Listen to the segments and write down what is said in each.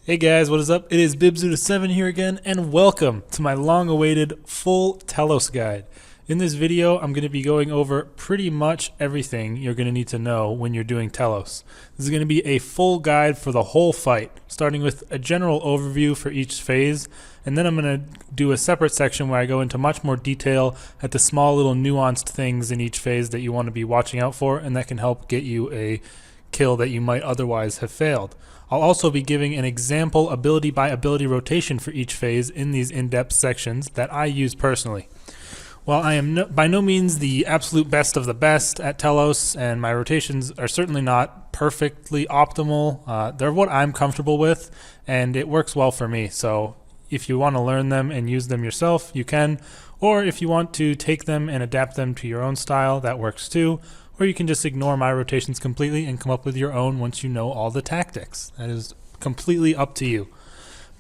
Hey guys, what is up? It is Bibzuda7 here again, and welcome to my long-awaited full Telos guide. In this video, I'm going to be going over pretty much everything you're going to need to know when you're doing Telos. This is going to be a full guide for the whole fight, starting with a general overview for each phase, and then I'm going to do a separate section where I go into much more detail at the small little nuanced things in each phase that you want to be watching out for, and that can help get you a kill that you might otherwise have failed. I'll also be giving an example ability by ability rotation for each phase in these in-depth sections that I use personally. While I am by no means the absolute best of the best at Telos, and my rotations are certainly not perfectly optimal, they're what I'm comfortable with, and it works well for me. So if you want to learn them and use them yourself, you can, or if you want to take them and adapt them to your own style, that works too. Or you can just ignore my rotations completely and come up with your own once you know all the tactics. That is completely up to you.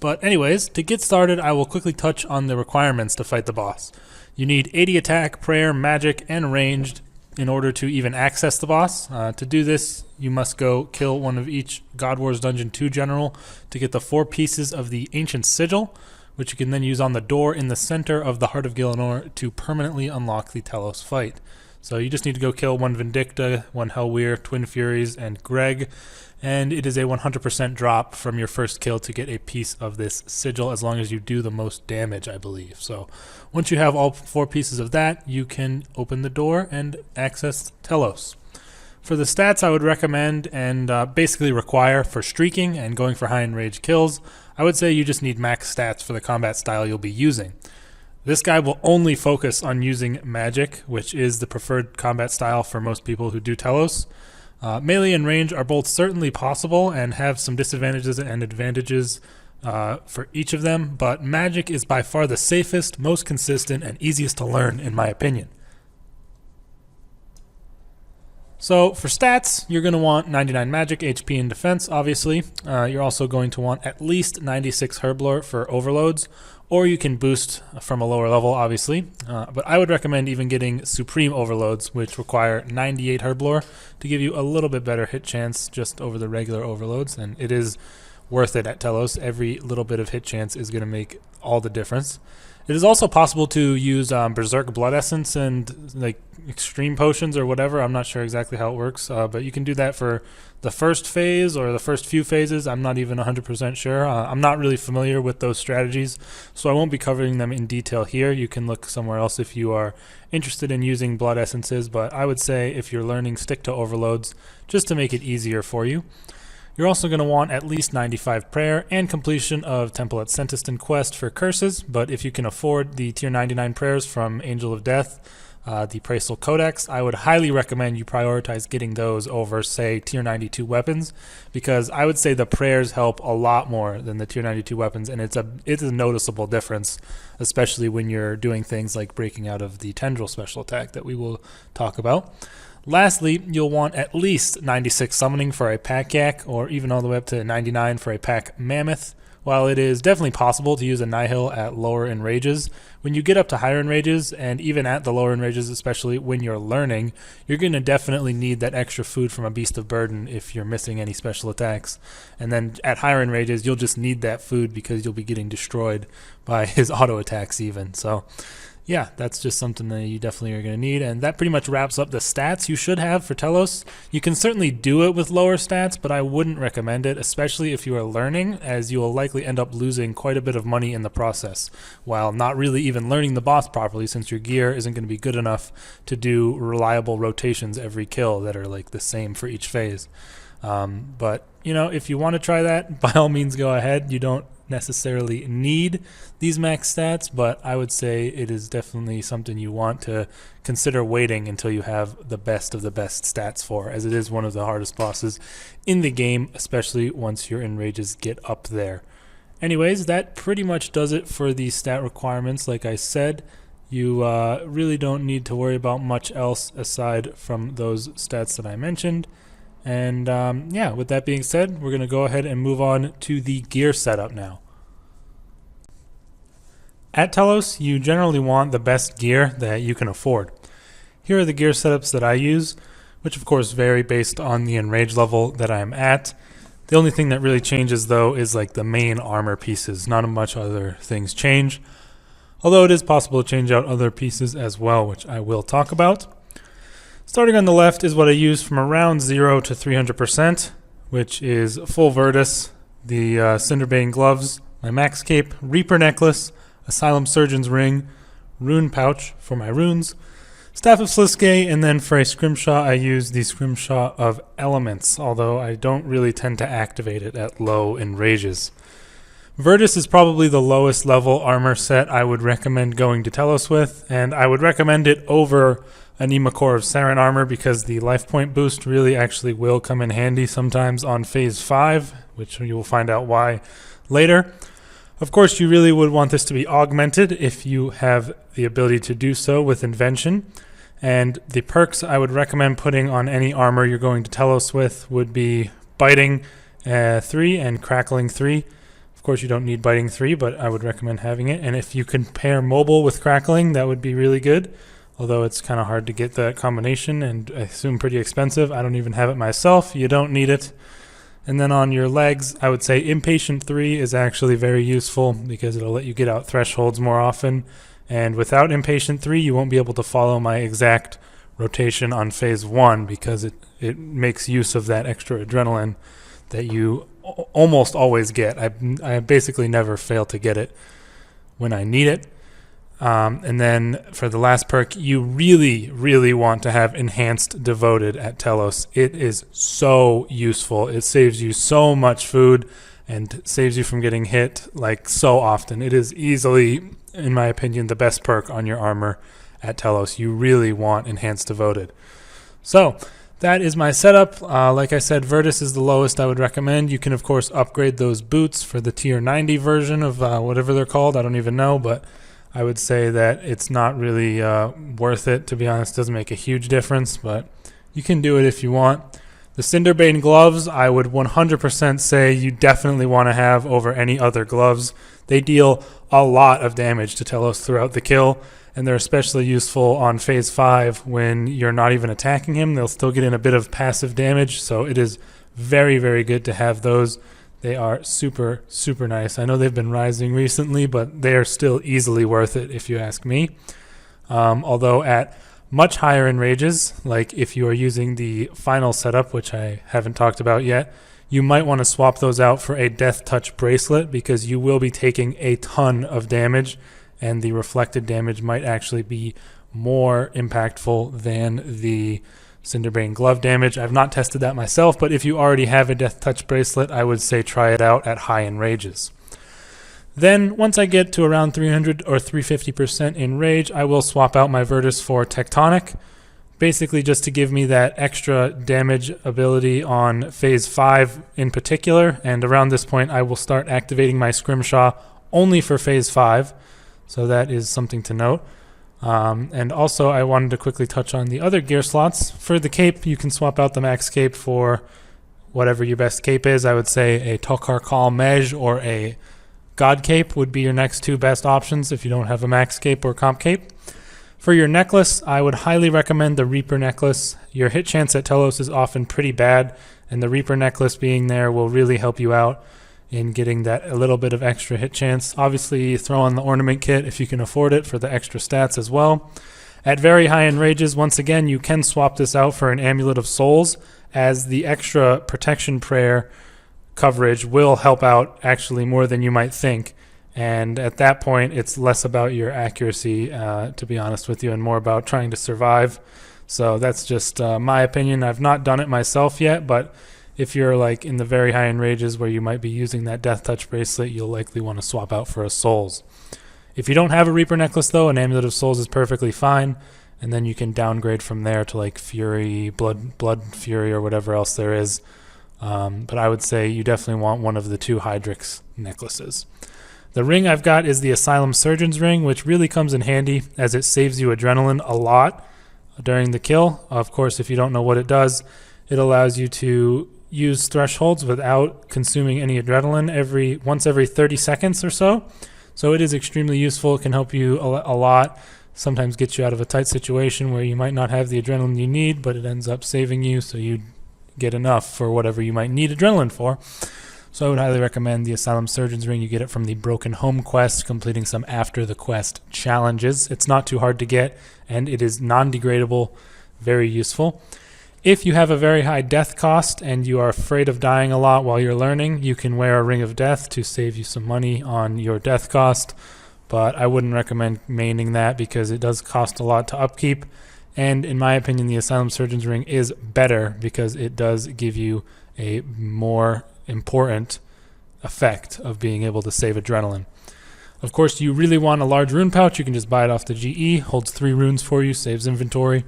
But anyways, to get started, I will quickly touch on the requirements to fight the boss. You need 80 attack, prayer, magic, and ranged in order to even access the boss. To do this, you must go kill one of each God Wars Dungeon 2 general to get the 4 pieces of the Ancient Sigil, which you can then use on the door in the center of the Heart of Gielinor to permanently unlock the Telos fight. So you just need to go kill one Vindicta, one Hellweir, Twin Furies, and Greg, and it is a 100% drop from your first kill to get a piece of this sigil as long as you do the most damage, I believe. So once you have all 4 pieces of that, you can open the door and access Telos. For the stats I would recommend and basically require for streaking and going for high Enrage kills, I would say you just need max stats for the combat style you'll be using. This guy will only focus on using magic, which is the preferred combat style for most people who do Telos. Melee and range are both certainly possible and have some disadvantages and advantages for each of them, but magic is by far the safest, most consistent, and easiest to learn in my opinion. So for stats, you're going to want 99 magic, HP, and defense, obviously. You're also going to want at least 96 herblore for overloads, or you can boost from a lower level, obviously. But I would recommend even getting supreme overloads, which require 98 herblore to give you a little bit better hit chance just over the regular overloads, and it is worth it at Telos. Every little bit of hit chance is going to make all the difference. It is also possible to use Berserk Blood Essence and like extreme potions or whatever. I'm not sure exactly how it works, but you can do that for the first phase or the first few phases. I'm not even 100% sure. I'm not really familiar with those strategies, so I won't be covering them in detail here. You can look somewhere else if you are interested in using Blood Essences, but I would say if you're learning, stick to overloads just to make it easier for you. You're also going to want at least 95 prayer and completion of Temple at Sentiston quest for curses, but if you can afford the tier 99 prayers from Angel of Death, the Praesal Codex, I would highly recommend you prioritize getting those over, say, tier 92 weapons, because I would say the prayers help a lot more than the tier 92 weapons, and it's a noticeable difference, especially when you're doing things like breaking out of the Tendril Special attack that we will talk about. Lastly, you'll want at least 96 summoning for a pack yak, or even all the way up to 99 for a pack mammoth. While it is definitely possible to use a nihil at lower enrages, when you get up to higher enrages, and even at the lower enrages, especially when you're learning, you're going to definitely need that extra food from a beast of burden if you're missing any special attacks. And then at higher enrages, you'll just need that food because you'll be getting destroyed by his auto attacks even. So yeah, that's just something that you definitely are going to need, and that pretty much wraps up the stats you should have for Telos. You can certainly do it with lower stats, but I wouldn't recommend it, especially if you are learning, as you will likely end up losing quite a bit of money in the process, while not really even learning the boss properly, since your gear isn't going to be good enough to do reliable rotations every kill that are like the same for each phase. But you know, if you want to try that, by all means go ahead. You don't necessarily need these max stats, but I would say it is definitely something you want to consider waiting until you have the best of the best stats for, as it is one of the hardest bosses in the game, especially once your enrages get up there. Anyways, that pretty much does it for the stat requirements. Like I said, you really don't need to worry about much else aside from those stats that I mentioned. And yeah, with that being said, we're going to go ahead and move on to the gear setup now. At Telos, you generally want the best gear that you can afford. Here are the gear setups that I use, which of course vary based on the enrage level that I'm at. The only thing that really changes though is like the main armor pieces. Not much other things change, although it is possible to change out other pieces as well, which I will talk about. Starting on the left is what I use from around 0 to 300%, which is full Virtus, the Cinderbane gloves, my max cape, Reaper necklace, Asylum Surgeon's ring, rune pouch for my runes, Staff of Sliske, and then for a scrimshaw I use the scrimshaw of elements, although I don't really tend to activate it at low enrages. Virtus is probably the lowest level armor set I would recommend going to Telos with, and I would recommend it over Anima Core of Saren armor because the life point boost really actually will come in handy sometimes on phase 5, which you will find out why later. Of course, you really would want this to be augmented if you have the ability to do so with Invention. And the perks I would recommend putting on any armor you're going to Telos with would be Biting 3 and Crackling 3. Of course, you don't need Biting 3, but I would recommend having it. And if you can pair Mobile with Crackling, that would be really good. Although it's kind of hard to get that combination and I assume pretty expensive. I don't even have it myself. You don't need it. And then on your legs, I would say Impatient 3 is actually very useful because it'll let you get out thresholds more often. And without Impatient 3, you won't be able to follow my exact rotation on phase 1 because it makes use of that extra adrenaline that you almost always get. I basically never fail to get it when I need it. And then for the last perk, you really, really want to have Enhanced Devoted at Telos. It is so useful. It saves you so much food and saves you from getting hit like so often. It is easily, in my opinion, the best perk on your armor at Telos. You really want Enhanced Devoted. So that is my setup. Like I said, Virtus is the lowest I would recommend. You can, of course, upgrade those boots for the tier 90 version of whatever they're called. I don't even know, but I would say that it's not really worth it, to be honest. It doesn't make a huge difference, but you can do it if you want. The Cinderbane gloves, I would 100% say you definitely want to have over any other gloves. They deal a lot of damage to Telos throughout the kill, and they're especially useful on phase 5 when you're not even attacking him. They'll still get in a bit of passive damage, so it is very, very good to have those. They are super, super nice. I know they've been rising recently, but they are still easily worth it if you ask me. Although at much higher enrages, like if you are using the final setup, which I haven't talked about yet, you might want to swap those out for a Death Touch bracelet because you will be taking a ton of damage, and the reflected damage might actually be more impactful than the Cinderbane glove damage. I've not tested that myself, but if you already have a Death Touch bracelet, I would say try it out at high enrages. Then, once I get to around 300 or 350% in rage, I will swap out my Virtus for Tectonic, basically just to give me that extra damage ability on phase 5 in particular, and around this point I will start activating my Scrimshaw only for phase 5, so that is something to note. And also I wanted to quickly touch on the other gear slots. For the cape, you can swap out the max cape for whatever your best cape is. I would say a Tokar Kal Mej or a God cape would be your next two best options if you don't have a max cape or comp cape. For your necklace, I would highly recommend the Reaper necklace. Your hit chance at Telos is often pretty bad, and the Reaper necklace being there will really help you out in getting that a little bit of extra hit chance. Obviously, throw on the ornament kit if you can afford it for the extra stats as well. At very high enrages, once again, you can swap this out for an Amulet of Souls, as the extra protection prayer coverage will help out actually more than you might think. And at that point, it's less about your accuracy, to be honest with you, and more about trying to survive. So that's just my opinion. I've not done it myself yet, but if you're like in the very high enrages where you might be using that Death Touch bracelet, you'll likely want to swap out for a Souls. If you don't have a Reaper necklace though, an Amulet of Souls is perfectly fine, and then you can downgrade from there to like Fury, Blood Fury, or whatever else there is. But I would say you definitely want one of the two Hydrix necklaces. The ring I've got is the Asylum Surgeon's ring, which really comes in handy as it saves you adrenaline a lot during the kill. Of course, if you don't know what it does, it allows you to use thresholds without consuming any adrenaline once every 30 seconds or so. So it is extremely useful. It can help you a lot. Sometimes get you out of a tight situation where you might not have the adrenaline you need, but it ends up saving you, so you get enough for whatever you might need adrenaline for. So I would highly recommend the Asylum Surgeon's Ring. You get it from the Broken Home quest, completing some after the quest challenges. It's not too hard to get, and it is non-degradable, very useful. If you have a very high death cost and you are afraid of dying a lot while you're learning, you can wear a Ring of Death to save you some money on your death cost, but I wouldn't recommend maining that because it does cost a lot to upkeep. And in my opinion, the Asylum Surgeon's Ring is better because it does give you a more important effect of being able to save adrenaline. Of course, you really want a large rune pouch. You can just buy it off the GE. Holds 3 runes for you, saves inventory.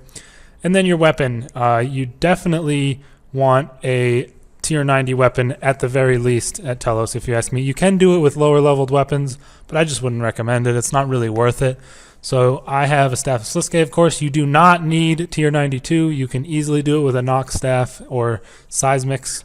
And then your weapon. You definitely want a tier 90 weapon at the very least at Telos, if you ask me. You can do it with lower leveled weapons, but I just wouldn't recommend it. It's not really worth it. So I have a Staff of Sliske, of course. You do not need tier 92. You can easily do it with a Nox Staff or Seismics.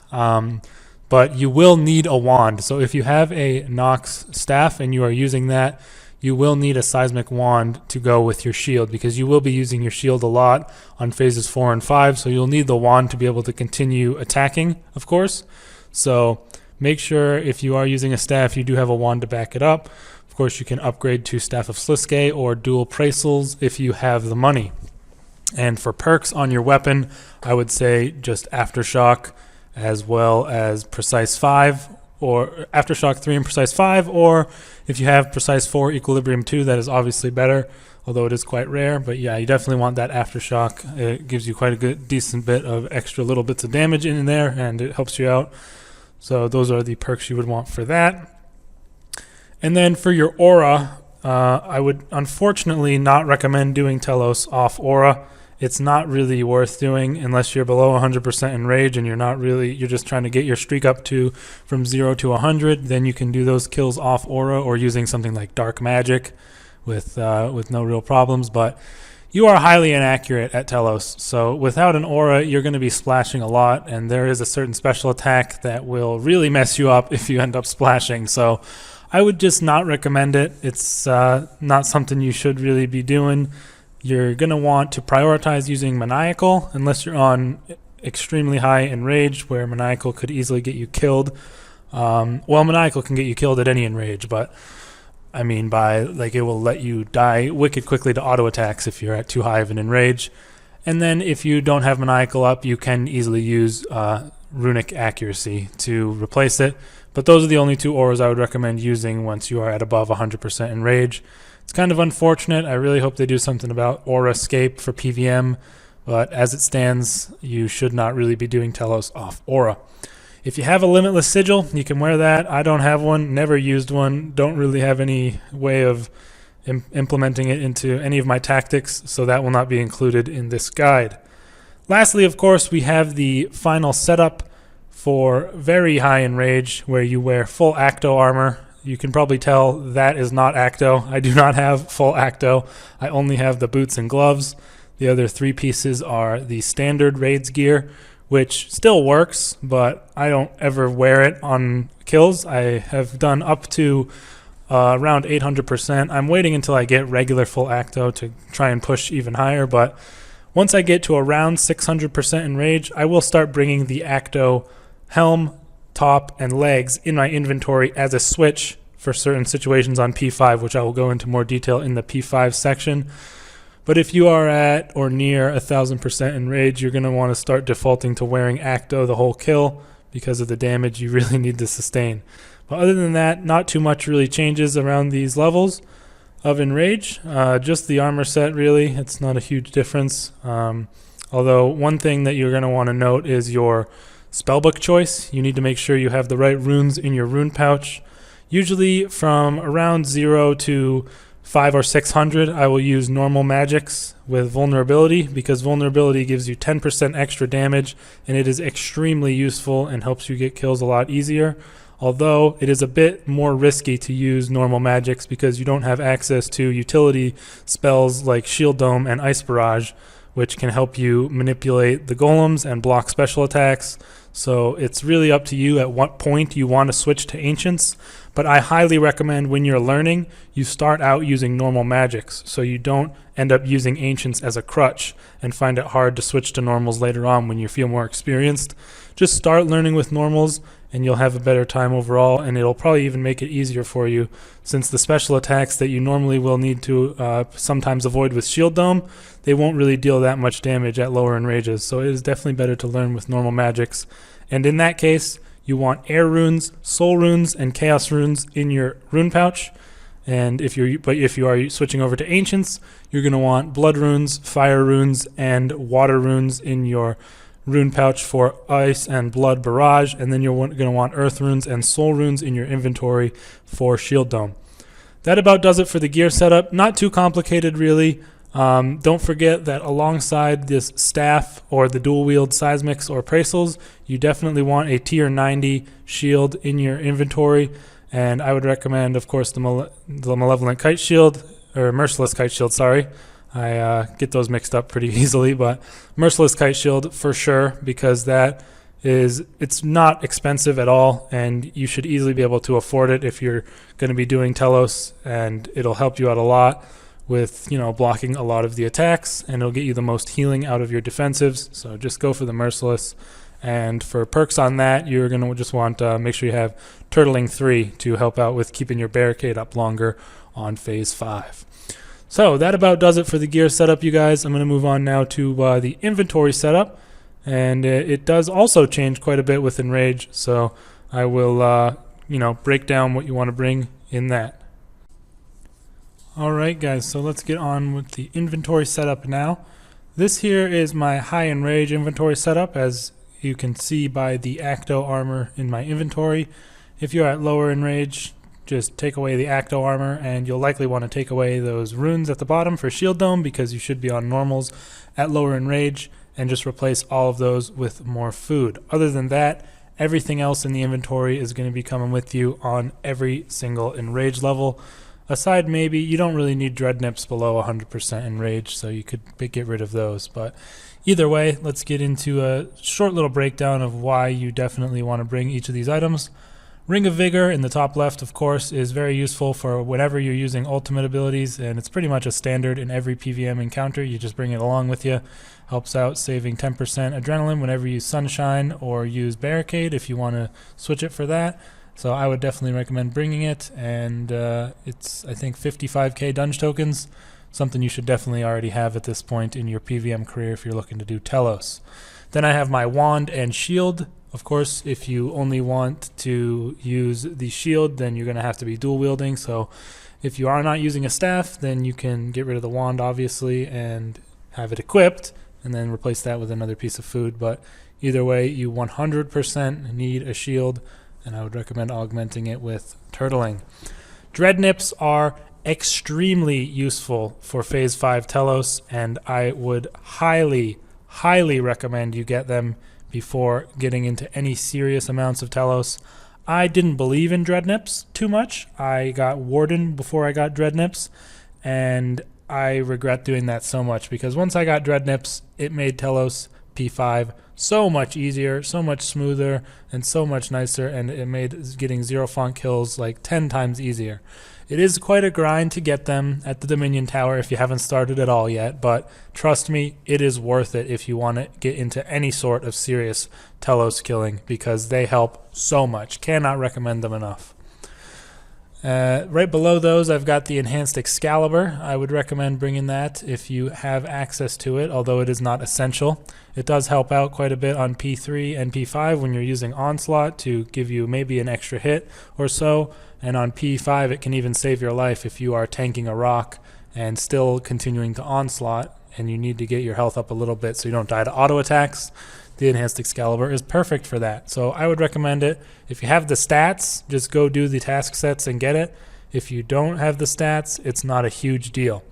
But you will need a wand. So if you have a Nox Staff and you are using that, you will need a Seismic Wand to go with your shield because you will be using your shield a lot on phases 4 and 5. So you'll need the wand to be able to continue attacking, of course. So make sure if you are using a staff, you do have a wand to back it up. Of course, you can upgrade to Staff of Sliske or dual Prasels if you have the money. And for perks on your weapon, I would say just Aftershock, as well as Precise 5, or Aftershock 3 and Precise 5, or if you have Precise 4, Equilibrium 2, that is obviously better, although it is quite rare. But yeah, you definitely want that Aftershock. It gives you quite a good, decent bit of extra little bits of damage in there, and it helps you out. So those are the perks you would want for that. And then for your aura, I would unfortunately not recommend doing Telos off aura. It's not really worth doing unless you're below 100% Enrage and you're just trying to get your streak up to from 0 to 100. Then you can do those kills off aura or using something like Dark Magic with no real problems. But you are highly inaccurate at Telos. So without an aura, you're going to be splashing a lot, and there is a certain special attack that will really mess you up if you end up splashing. So I would just not recommend it. It's not something you should really be doing. You're going to want to prioritize using Maniacal unless you're on extremely high Enrage, where Maniacal could easily get you killed. Well, Maniacal can get you killed at any Enrage, but I mean by like it will let you die wicked quickly to auto attacks if you're at too high of an Enrage. And then if you don't have Maniacal up, you can easily use Runic Accuracy to replace it. But those are the only 2 auras I would recommend using once you are at above 100% Enrage. It's kind of unfortunate. I really hope they do something about Aura Escape for PVM, but as it stands, you should not really be doing Telos off Aura. If you have a Limitless Sigil, you can wear that. I don't have one, never used one, don't really have any way of implementing it into any of my tactics, so that will not be included in this guide. Lastly, of course, we have the final setup for very high Enrage, where you wear full Acto armor. You can probably tell that is not Acto. I do not have full Acto. I only have the boots and gloves. The other 3 pieces are the standard raids gear, which still works, but I don't ever wear it on kills. I have done up to around 800%. I'm waiting until I get regular full Acto to try and push even higher, but once I get to around 600% Enrage, I will start bringing the Acto helm, top, and legs in my inventory as a switch for certain situations on P5, which I will go into more detail in the P5 section. But if you are at or near 1000% Enrage, you're going to want to start defaulting to wearing Acto the whole kill because of the damage you really need to sustain. But other than that, not too much really changes around these levels of Enrage. Just the armor set, really. It's not a huge difference. Although one thing that you're going to want to note is your spellbook choice. You need to make sure you have the right runes in your rune pouch. Usually from around 0 to 500 or 600, I will use normal magics with vulnerability, because vulnerability gives you 10% extra damage, and it is extremely useful and helps you get kills a lot easier. Although it is a bit more risky to use normal magics because you don't have access to utility spells like Shield Dome and Ice Barrage, which can help you manipulate the golems and block special attacks. So it's really up to you at what point you want to switch to Ancients, but I highly recommend when you're learning, you start out using normal magics so you don't end up using Ancients as a crutch and find it hard to switch to normals later on when you feel more experienced. Just start learning with normals and you'll have a better time overall, and it'll probably even make it easier for you, since the special attacks that you normally will need to sometimes avoid with Shield Dome, they won't really deal that much damage at lower enrages, so it is definitely better to learn with normal magics. And in that case, you want air runes, soul runes, and chaos runes in your rune pouch. And if you are switching over to Ancients, you're going to want blood runes, fire runes, and water runes in your rune pouch for ice and blood barrage, and then you're going to want earth runes and soul runes in your inventory for Shield Dome. That about does it for the gear setup. Not too complicated really. Don't forget that alongside this staff or the dual wield seismics or praesals, you definitely want a tier 90 shield in your inventory, and I would recommend, of course, the malevolent kite shield, or merciless kite shield, sorry. I get those mixed up pretty easily, but merciless kite shield for sure, because it's not expensive at all, and you should easily be able to afford it if you're going to be doing Telos, and it'll help you out a lot with, blocking a lot of the attacks, and it'll get you the most healing out of your defensives. So just go for the merciless. And for perks on that, you're going to just want to make sure you have Turtling 3 to help out with keeping your barricade up longer on phase 5. So that about does it for the gear setup, you guys. I'm going to move on now to the inventory setup, and it does also change quite a bit with Enrage, so I will break down what you want to bring in that. Alright guys, so let's get on with the inventory setup now. This here is my high Enrage inventory setup, as you can see by the Acto armor in my inventory. If you're at lower Enrage, just take away the Acto armor, and you'll likely want to take away those runes at the bottom for Shield Dome, because you should be on normals at lower Enrage, and just replace all of those with more food. Other than that, everything else in the inventory is going to be coming with you on every single Enrage level. Aside maybe, you don't really need Dread Nips below 100% Enrage, so you could get rid of those. But either way, let's get into a short little breakdown of why you definitely want to bring each of these items. Ring of Vigor in the top left, of course, is very useful for whenever you're using ultimate abilities, and it's pretty much a standard in every PVM encounter. You just bring it along with you. Helps out saving 10% adrenaline whenever you use Sunshine or use Barricade if you want to switch it for that. So I would definitely recommend bringing it, and it's, I think, 55k dunge tokens, something you should definitely already have at this point in your PVM career if you're looking to do Telos. Then I have my Wand and Shield. Of course, if you only want to use the shield, then you're going to have to be dual wielding. So if you are not using a staff, then you can get rid of the wand, obviously, and have it equipped, and then replace that with another piece of food. But either way, you 100% need a shield, and I would recommend augmenting it with Turtling. Dread Nips are extremely useful for Phase 5 Telos, and I would highly recommend you get them before getting into any serious amounts of Telos. I didn't believe in Dread Nips too much. I got Warden before I got Dread Nips, and I regret doing that so much, because once I got Dread Nips, it made Telos P5 so much easier, so much smoother, and so much nicer, and it made getting zero font kills like 10 times easier. It is quite a grind to get them at the Dominion Tower if you haven't started at all yet, but trust me, it is worth it if you want to get into any sort of serious Telos killing, because they help so much. Cannot recommend them enough. Right below those, I've got the Enhanced Excalibur. I would recommend bringing that if you have access to it, although it is not essential. It does help out quite a bit on P3 and P5 when you're using Onslaught to give you maybe an extra hit or so, and on P5 it can even save your life if you are tanking a rock and still continuing to Onslaught and you need to get your health up a little bit so you don't die to auto attacks. The Enhanced Excalibur is perfect for that, so I would recommend it. If you have the stats, just go do the task sets and get it. If you don't have the stats, it's not a huge deal.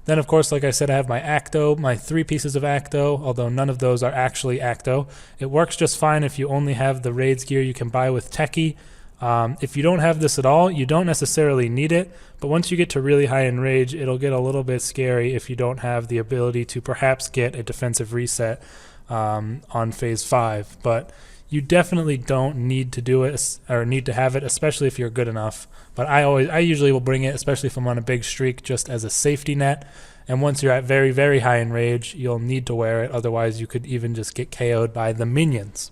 Then, of course, like I said, I have my Acto, my 3 pieces of Acto, although none of those are actually Acto. It works just fine if you only have the Raids gear you can buy with Techie. If you don't have this at all, you don't necessarily need it, but once you get to really high Enrage, it'll get a little bit scary if you don't have the ability to perhaps get a defensive reset on Phase 5. But You definitely don't need to do it or need to have it, especially if you're good enough. But I usually will bring it, especially if I'm on a big streak, just as a safety net. And once you're at very, very high Enrage, you'll need to wear it. Otherwise, you could even just get KO'd by the minions.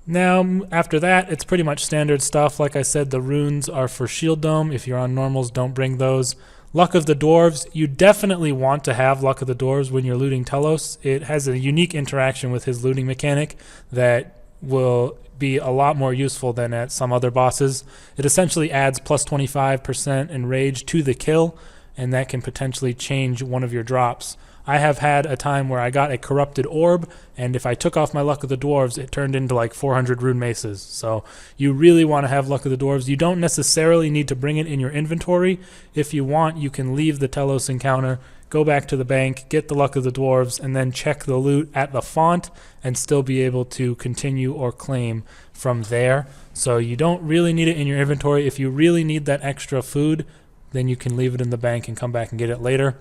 Now, after that, it's pretty much standard stuff. Like I said, the runes are for Shield Dome. If you're on normals, don't bring those. Luck of the Dwarves, you definitely want to have Luck of the Dwarves when you're looting Telos. It has a unique interaction with his looting mechanic that will be a lot more useful than at some other bosses. It essentially adds plus 25% Enrage to the kill, and that can potentially change one of your drops. I have had a time where I got a corrupted orb, and if I took off my Luck of the Dwarves, it turned into like 400 rune maces. So you really want to have Luck of the Dwarves. You don't necessarily need to bring it in your inventory. If you want, you can leave the Telos encounter, go back to the bank, get the Luck of the Dwarves, and then check the loot at the font and still be able to continue or claim from there. So you don't really need it in your inventory. If you really need that extra food, then you can leave it in the bank and come back and get it later.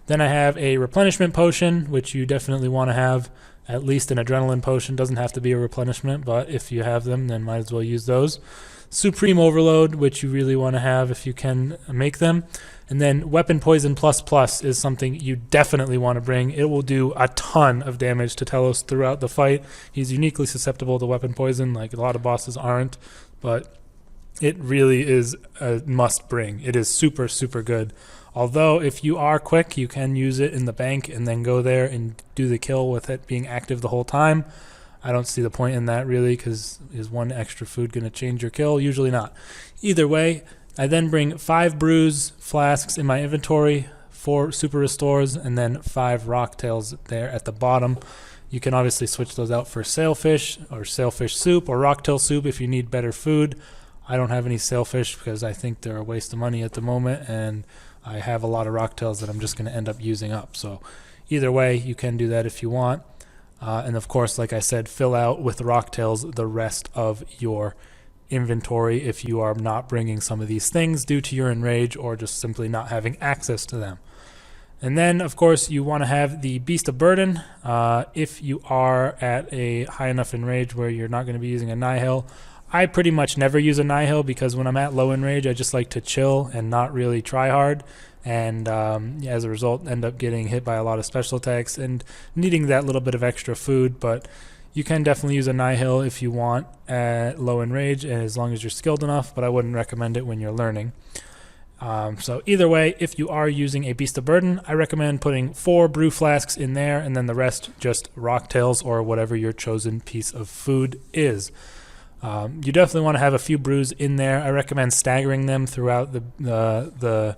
Then I have a replenishment potion, which you definitely want to have. At least an adrenaline potion. Doesn't have to be a replenishment, but if you have them, then might as well use those. Supreme Overload, which you really want to have if you can make them. And then Weapon Poison ++ is something you definitely want to bring. It will do a ton of damage to Telos throughout the fight. He's uniquely susceptible to Weapon Poison, like a lot of bosses aren't, but it really is a must bring. It is super, super good. Although, if you are quick, you can use it in the bank and then go there and do the kill with it being active the whole time. I don't see the point in that, really, because is one extra food going to change your kill? Usually not. Either way, I then bring 5 Brews flasks in my inventory, 4 Super Restores, and then 5 Rock Tails there at the bottom. You can obviously switch those out for Sailfish, or Sailfish Soup, or Rock Tail Soup if you need better food. I don't have any Sailfish because I think they're a waste of money at the moment, and I have a lot of Rocktails that I'm just going to end up using up. So either way, you can do that if you want. And of course, like I said, fill out with Rocktails the rest of your inventory if you are not bringing some of these things due to your Enrage or just simply not having access to them. And then, of course, you want to have the Beast of Burden. If you are at a high enough Enrage where you're not going to be using a Nihil, I pretty much never use a Nihil because when I'm at low Enrage, I just like to chill and not really try hard. And as a result, end up getting hit by a lot of special attacks and needing that little bit of extra food. But you can definitely use a Nihil if you want at low Enrage, and as long as you're skilled enough, but I wouldn't recommend it when you're learning. So either way, if you are using a Beast of Burden, I recommend putting 4 Brew Flasks in there, and then the rest just Rocktails or whatever your chosen piece of food is. You definitely want to have a few brews in there. I recommend staggering them throughout the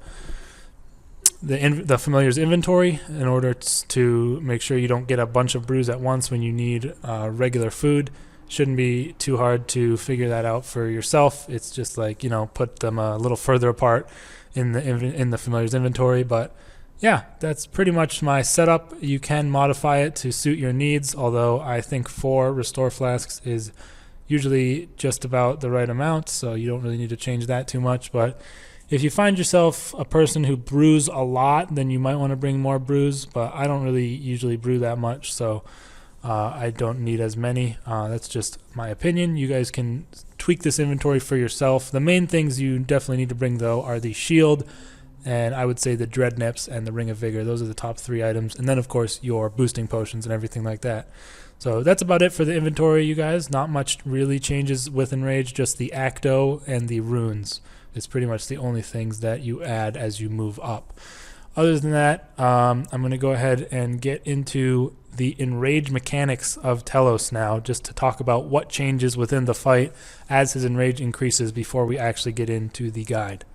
familiar's inventory in order to make sure you don't get a bunch of brews at once when you need regular food. Shouldn't be too hard to figure that out for yourself. It's just like, you know, put them a little further apart in the familiar's inventory. But yeah, that's pretty much my setup. You can modify it to suit your needs, although I think 4 Restore Flasks is usually just about the right amount, so you don't really need to change that too much. But if you find yourself a person who brews a lot, then you might want to bring more brews, but I don't really usually brew that much, so I don't need as many. That's just my opinion. You guys can tweak this inventory for yourself. The main things you definitely need to bring, though, are the shield, and I would say the Dread Nips and the Ring of Vigor. Those are the top 3 items, and then, of course, your boosting potions and everything like that. So that's about it for the inventory, you guys. Not much really changes with Enrage, just the Acto and the runes. It's pretty much the only things that you add as you move up. Other than that, I'm going to go ahead and get into the Enrage mechanics of Telos now, just to talk about what changes within the fight as his Enrage increases before we actually get into the guide.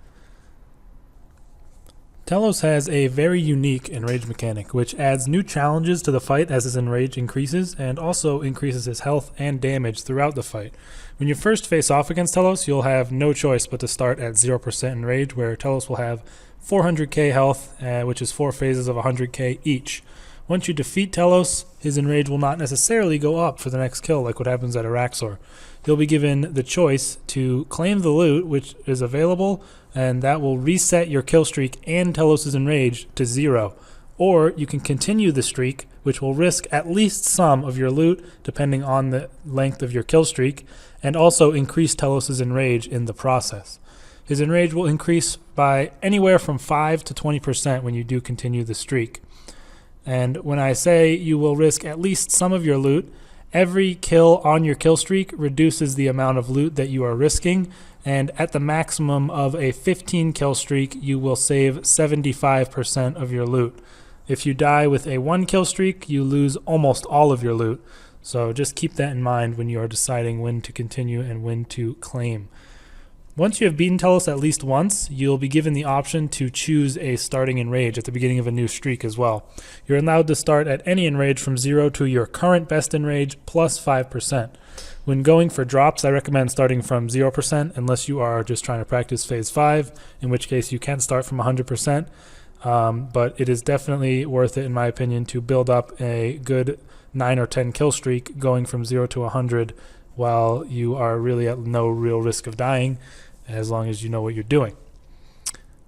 Telos has a very unique Enrage mechanic, which adds new challenges to the fight as his Enrage increases, and also increases his health and damage throughout the fight. When you first face off against Telos, you'll have no choice but to start at 0% Enrage, where Telos will have 400k health, which is 4 phases of 100k each. Once you defeat Telos, his Enrage will not necessarily go up for the next kill like what happens at Araxor. You'll be given the choice to claim the loot which is available, and that will reset your kill streak and Telos' Enrage to 0. Or you can continue the streak which will risk at least some of your loot depending on the length of your kill streak, and also increase Telos' Enrage in the process. His Enrage will increase by anywhere from 5 to 20% when you do continue the streak. And when I say you will risk at least some of your loot, every kill on your kill streak reduces the amount of loot that you are risking, and at the maximum of a 15 kill streak, you will save 75% of your loot. If you die with a 1 kill streak, you lose almost all of your loot. So just keep that in mind when you are deciding when to continue and when to claim. Once you have beaten Telos at least once, you'll be given the option to choose a starting Enrage at the beginning of a new streak as well. You're allowed to start at any Enrage from 0 to your current best Enrage plus 5%. When going for drops, I recommend starting from 0% unless you are just trying to practice phase 5, in which case you can start from 100%. But it is definitely worth it, in my opinion, to build up a good 9 or 10 kill streak going from 0 to 100 while you are really at no real risk of dying, as long as you know what you're doing.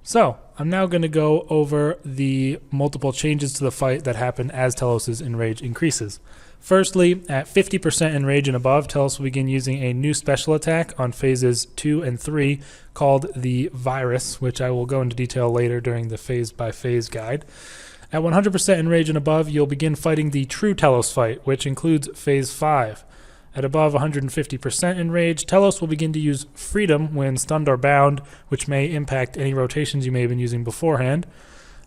So I'm now going to go over the multiple changes to the fight that happen as Telos' Enrage increases. Firstly, at 50% Enrage and above, Telos will begin using a new special attack on phases 2 and 3 called the Virus, which I will go into detail later during the phase-by-phase guide. At 100% Enrage and above, you'll begin fighting the True Telos fight, which includes phase 5. At above 150% Enrage, Telos will begin to use Freedom when stunned or bound, which may impact any rotations you may have been using beforehand.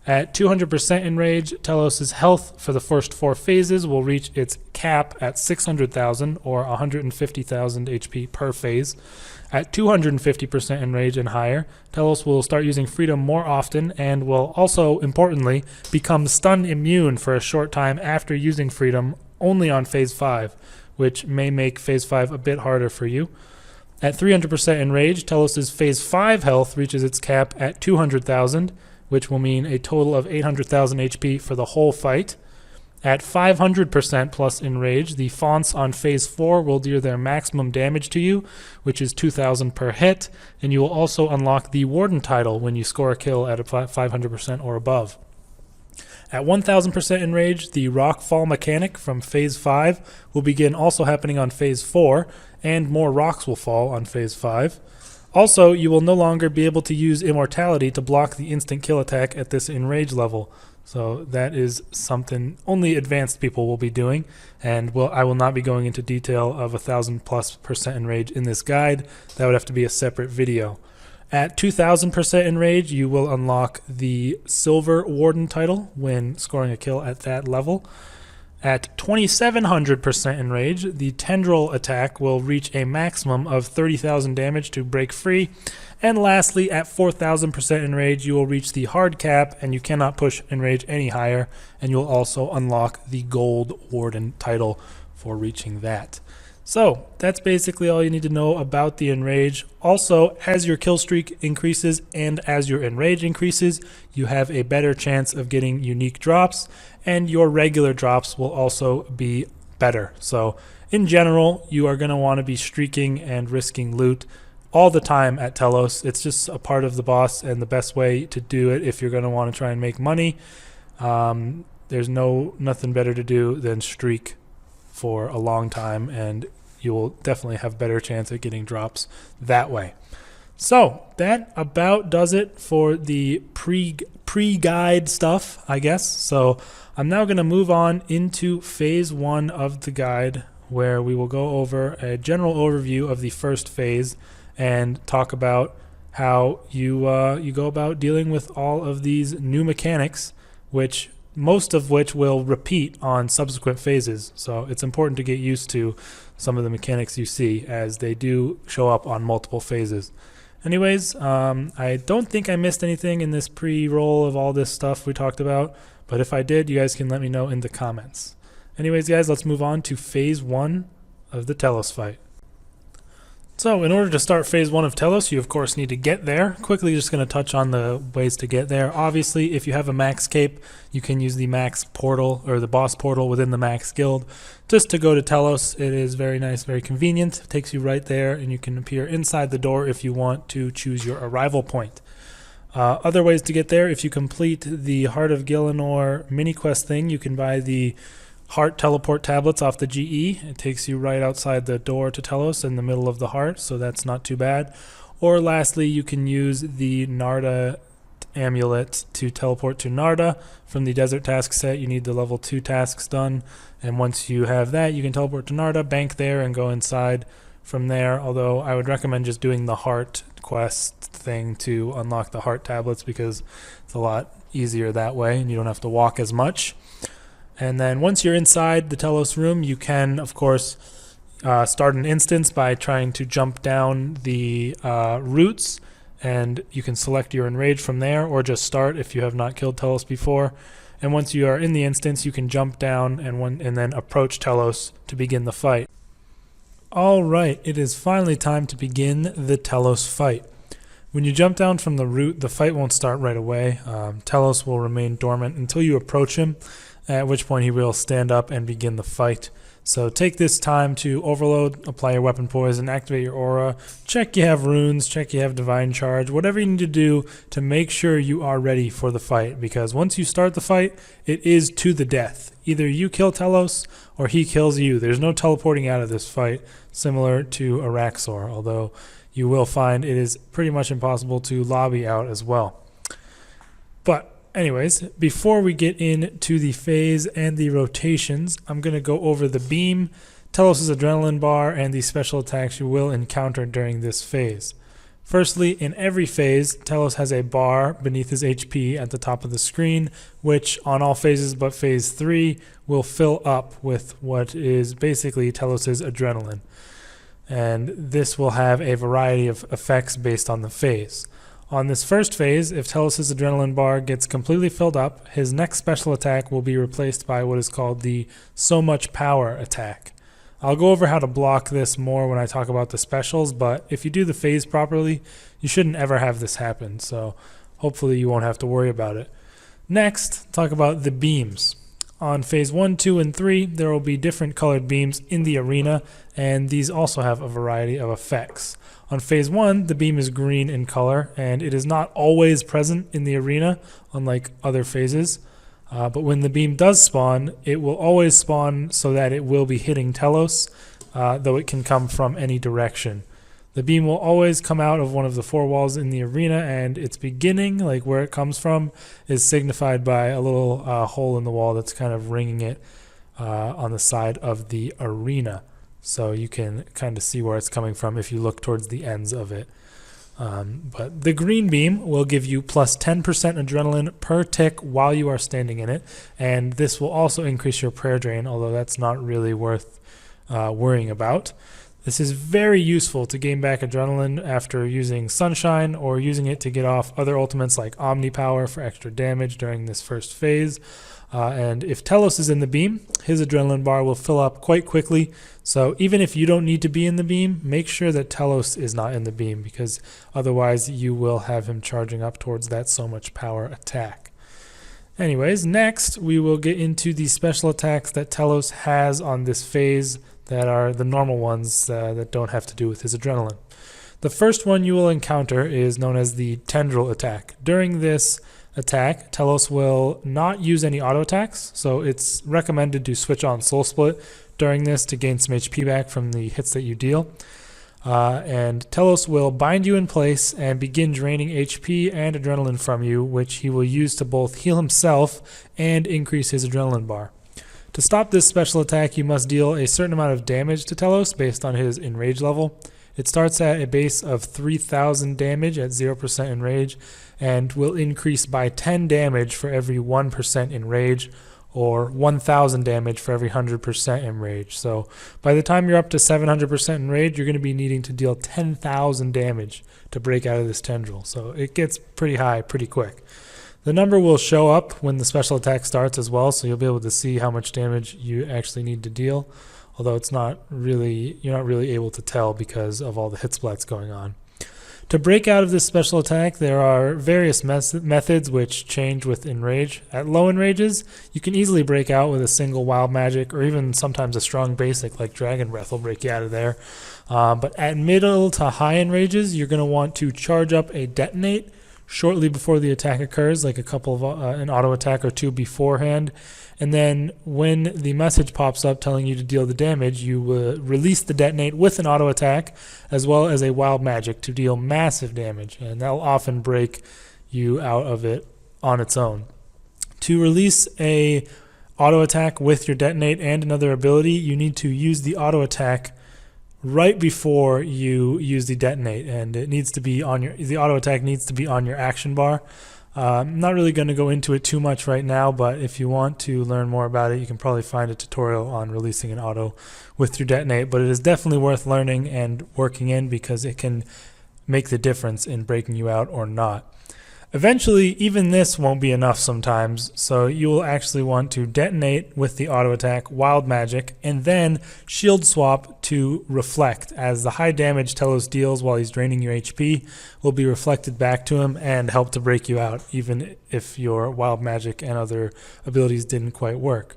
At 200% Enrage, Telos' health for the first 4 phases will reach its cap at 600,000 or 150,000 HP per phase. At 250% Enrage and higher, Telos will start using Freedom more often and will also, importantly, become stun immune for a short time after using Freedom only on phase 5, which may make phase 5 a bit harder for you. At 300% Enrage, Telos' phase 5 health reaches its cap at 200,000, which will mean a total of 800,000 HP for the whole fight. At 500% plus Enrage, the fonts on phase 4 will deal their maximum damage to you, which is 2,000 per hit, and you will also unlock the Warden title when you score a kill at a 500% or above. At 1,000% Enrage, the Rockfall mechanic from phase 5 will begin also happening on phase 4, and more rocks will fall on phase 5. Also, you will no longer be able to use Immortality to block the instant kill attack at this Enrage level. So that is something only advanced people will be doing, and I will not be going into detail of 1,000+% Enrage in this guide. That would have to be a separate video. At 2,000% Enrage, you will unlock the Silver Warden title when scoring a kill at that level. At 2,700% Enrage, the Tendril attack will reach a maximum of 30,000 damage to break free. And lastly, at 4,000% Enrage, you will reach the hard cap, and you cannot push Enrage any higher, and you'll also unlock the Gold Warden title for reaching that. So that's basically all you need to know about the Enrage. Also, as your kill streak increases and as your Enrage increases, you have a better chance of getting unique drops, and your regular drops will also be better. So in general, you are going to want to be streaking and risking loot all the time at Telos. It's just a part of the boss and the best way to do it if you're going to want to try and make money. There's nothing better to do than streak for a long time, and you will definitely have better chance at getting drops that way. So that about does it for the pre-guide stuff, I guess. So I'm now going to move on into phase 1 of the guide, where we will go over a general overview of the first phase and talk about how you go about dealing with all of these new mechanics, most of which will repeat on subsequent phases. So it's important to get used to some of the mechanics you see, as they do show up on multiple phases. Anyways, I don't think I missed anything in this pre-roll of all this stuff we talked about, but if I did, you guys can let me know in the comments. Anyways, guys, let's move on to phase 1 of the Telos fight. So in order to start phase 1 of Telos, you of course need to get there. Quickly just going to touch on the ways to get there. Obviously, if you have a max cape, you can use the max portal or the boss portal within the max guild just to go to Telos. It is very nice, very convenient. It takes you right there, and you can appear inside the door if you want to choose your arrival point. Other ways to get there, if you complete the Heart of Gielinor mini quest thing, you can buy the Heart teleport tablets off the GE. It takes you right outside the door to Telos in the middle of the heart, so that's not too bad. Or lastly, you can use the Narda amulet to teleport to Narda from the desert task set. You need the level 2 tasks done, and once you have that, you can teleport to Narda, bank there, and go inside from there. Although I would recommend just doing the heart quest thing to unlock the heart tablets, because it's a lot easier that way and you don't have to walk as much. And then once you're inside the Telos room, you can of course start an instance by trying to jump down the roots, and you can select your Enrage from there, or just start if you have not killed Telos before. And once you are in the instance, you can jump down and then approach Telos to begin the fight. Alright, it is finally time to begin the Telos fight. When you jump down from the root, the fight won't start right away. Telos will remain dormant until you approach him, at which point he will stand up and begin the fight. So take this time to overload, apply your weapon poison, activate your aura, check you have runes, check you have divine charge, whatever you need to do to make sure you are ready for the fight, because once you start the fight, it is to the death. Either you kill Telos or he kills you. There's no teleporting out of this fight, similar to Araxor, although you will find it is pretty much impossible to lobby out as well. But anyways, before we get into the phase and the rotations, I'm going to go over the beam, Telos' adrenaline bar, and the special attacks you will encounter during this phase. Firstly, in every phase, Telos has a bar beneath his HP at the top of the screen, which on all phases but phase 3 will fill up with what is basically Telos' adrenaline. And this will have a variety of effects based on the phase. On this first phase, if Telos' adrenaline bar gets completely filled up, his next special attack will be replaced by what is called the So Much Power attack. I'll go over how to block this more when I talk about the specials, but if you do the phase properly, you shouldn't ever have this happen, so hopefully you won't have to worry about it. Next, talk about the beams. On phase 1, 2, and 3, there will be different colored beams in the arena, and these also have a variety of effects. On phase 1, the beam is green in color, and it is not always present in the arena, unlike other phases. But when the beam does spawn, it will always spawn so that it will be hitting Telos, though it can come from any direction. The beam will always come out of one of the 4 walls in the arena, and its beginning, like where it comes from, is signified by a little hole in the wall that's kind of ringing it on the side of the arena. So you can kind of see where it's coming from if you look towards the ends of it. But the green beam will give you plus 10% adrenaline per tick while you are standing in it, and this will also increase your prayer drain, although that's not really worth worrying about. This is very useful to gain back adrenaline after using Sunshine or using it to get off other ultimates like Omni Power for extra damage during this first phase. And if Telos is in the beam, his adrenaline bar will fill up quite quickly. So even if you don't need to be in the beam, make sure that Telos is not in the beam, because otherwise you will have him charging up towards that So Much Power attack. Anyways, next we will get into the special attacks that Telos has on this phase that are the normal ones that don't have to do with his adrenaline. The first one you will encounter is known as the Tendril attack. During this attack, Telos will not use any auto attacks, so it's recommended to switch on Soul Split during this to gain some HP back from the hits that you deal. And Telos will bind you in place and begin draining HP and adrenaline from you, which he will use to both heal himself and increase his adrenaline bar. To stop this special attack, you must deal a certain amount of damage to Telos based on his Enrage level. It starts at a base of 3,000 damage at 0% Enrage, and will increase by 10 damage for every 1% Enrage, or 1,000 damage for every 100% Enrage. So by the time you're up to 700% Enrage, you're going to be needing to deal 10,000 damage to break out of this tendril. So it gets pretty high pretty quick. The number will show up when the special attack starts as well, so you'll be able to see how much damage you actually need to deal, although you're not really able to tell because of all the hit splats going on. To break out of this special attack, there are various methods which change with Enrage. At low Enrages, you can easily break out with a single wild magic, or even sometimes a strong basic like Dragon Breath will break you out of there. But at middle to high Enrages, you're going to want to charge up a Detonate, shortly before the attack occurs, like a couple of an auto attack or two beforehand. And then when the message pops up telling you to deal the damage, you release the detonate with an auto attack as well as a wild magic to deal massive damage, and that'll often break you out of it on its own. To release a auto attack with your detonate and another ability, you need to use the auto attack right before you use the detonate, and it needs to be on the auto attack needs to be on your action bar. I'm not really going to go into it too much right now, but if you want to learn more about it, you can probably find a tutorial on releasing an auto with your detonate, but it is definitely worth learning and working in because it can make the difference in breaking you out or not. Eventually, even this won't be enough sometimes, so you will actually want to detonate with the auto attack, wild magic, and then shield swap to reflect, as the high damage Telos deals while he's draining your HP will be reflected back to him and help to break you out, even if your wild magic and other abilities didn't quite work.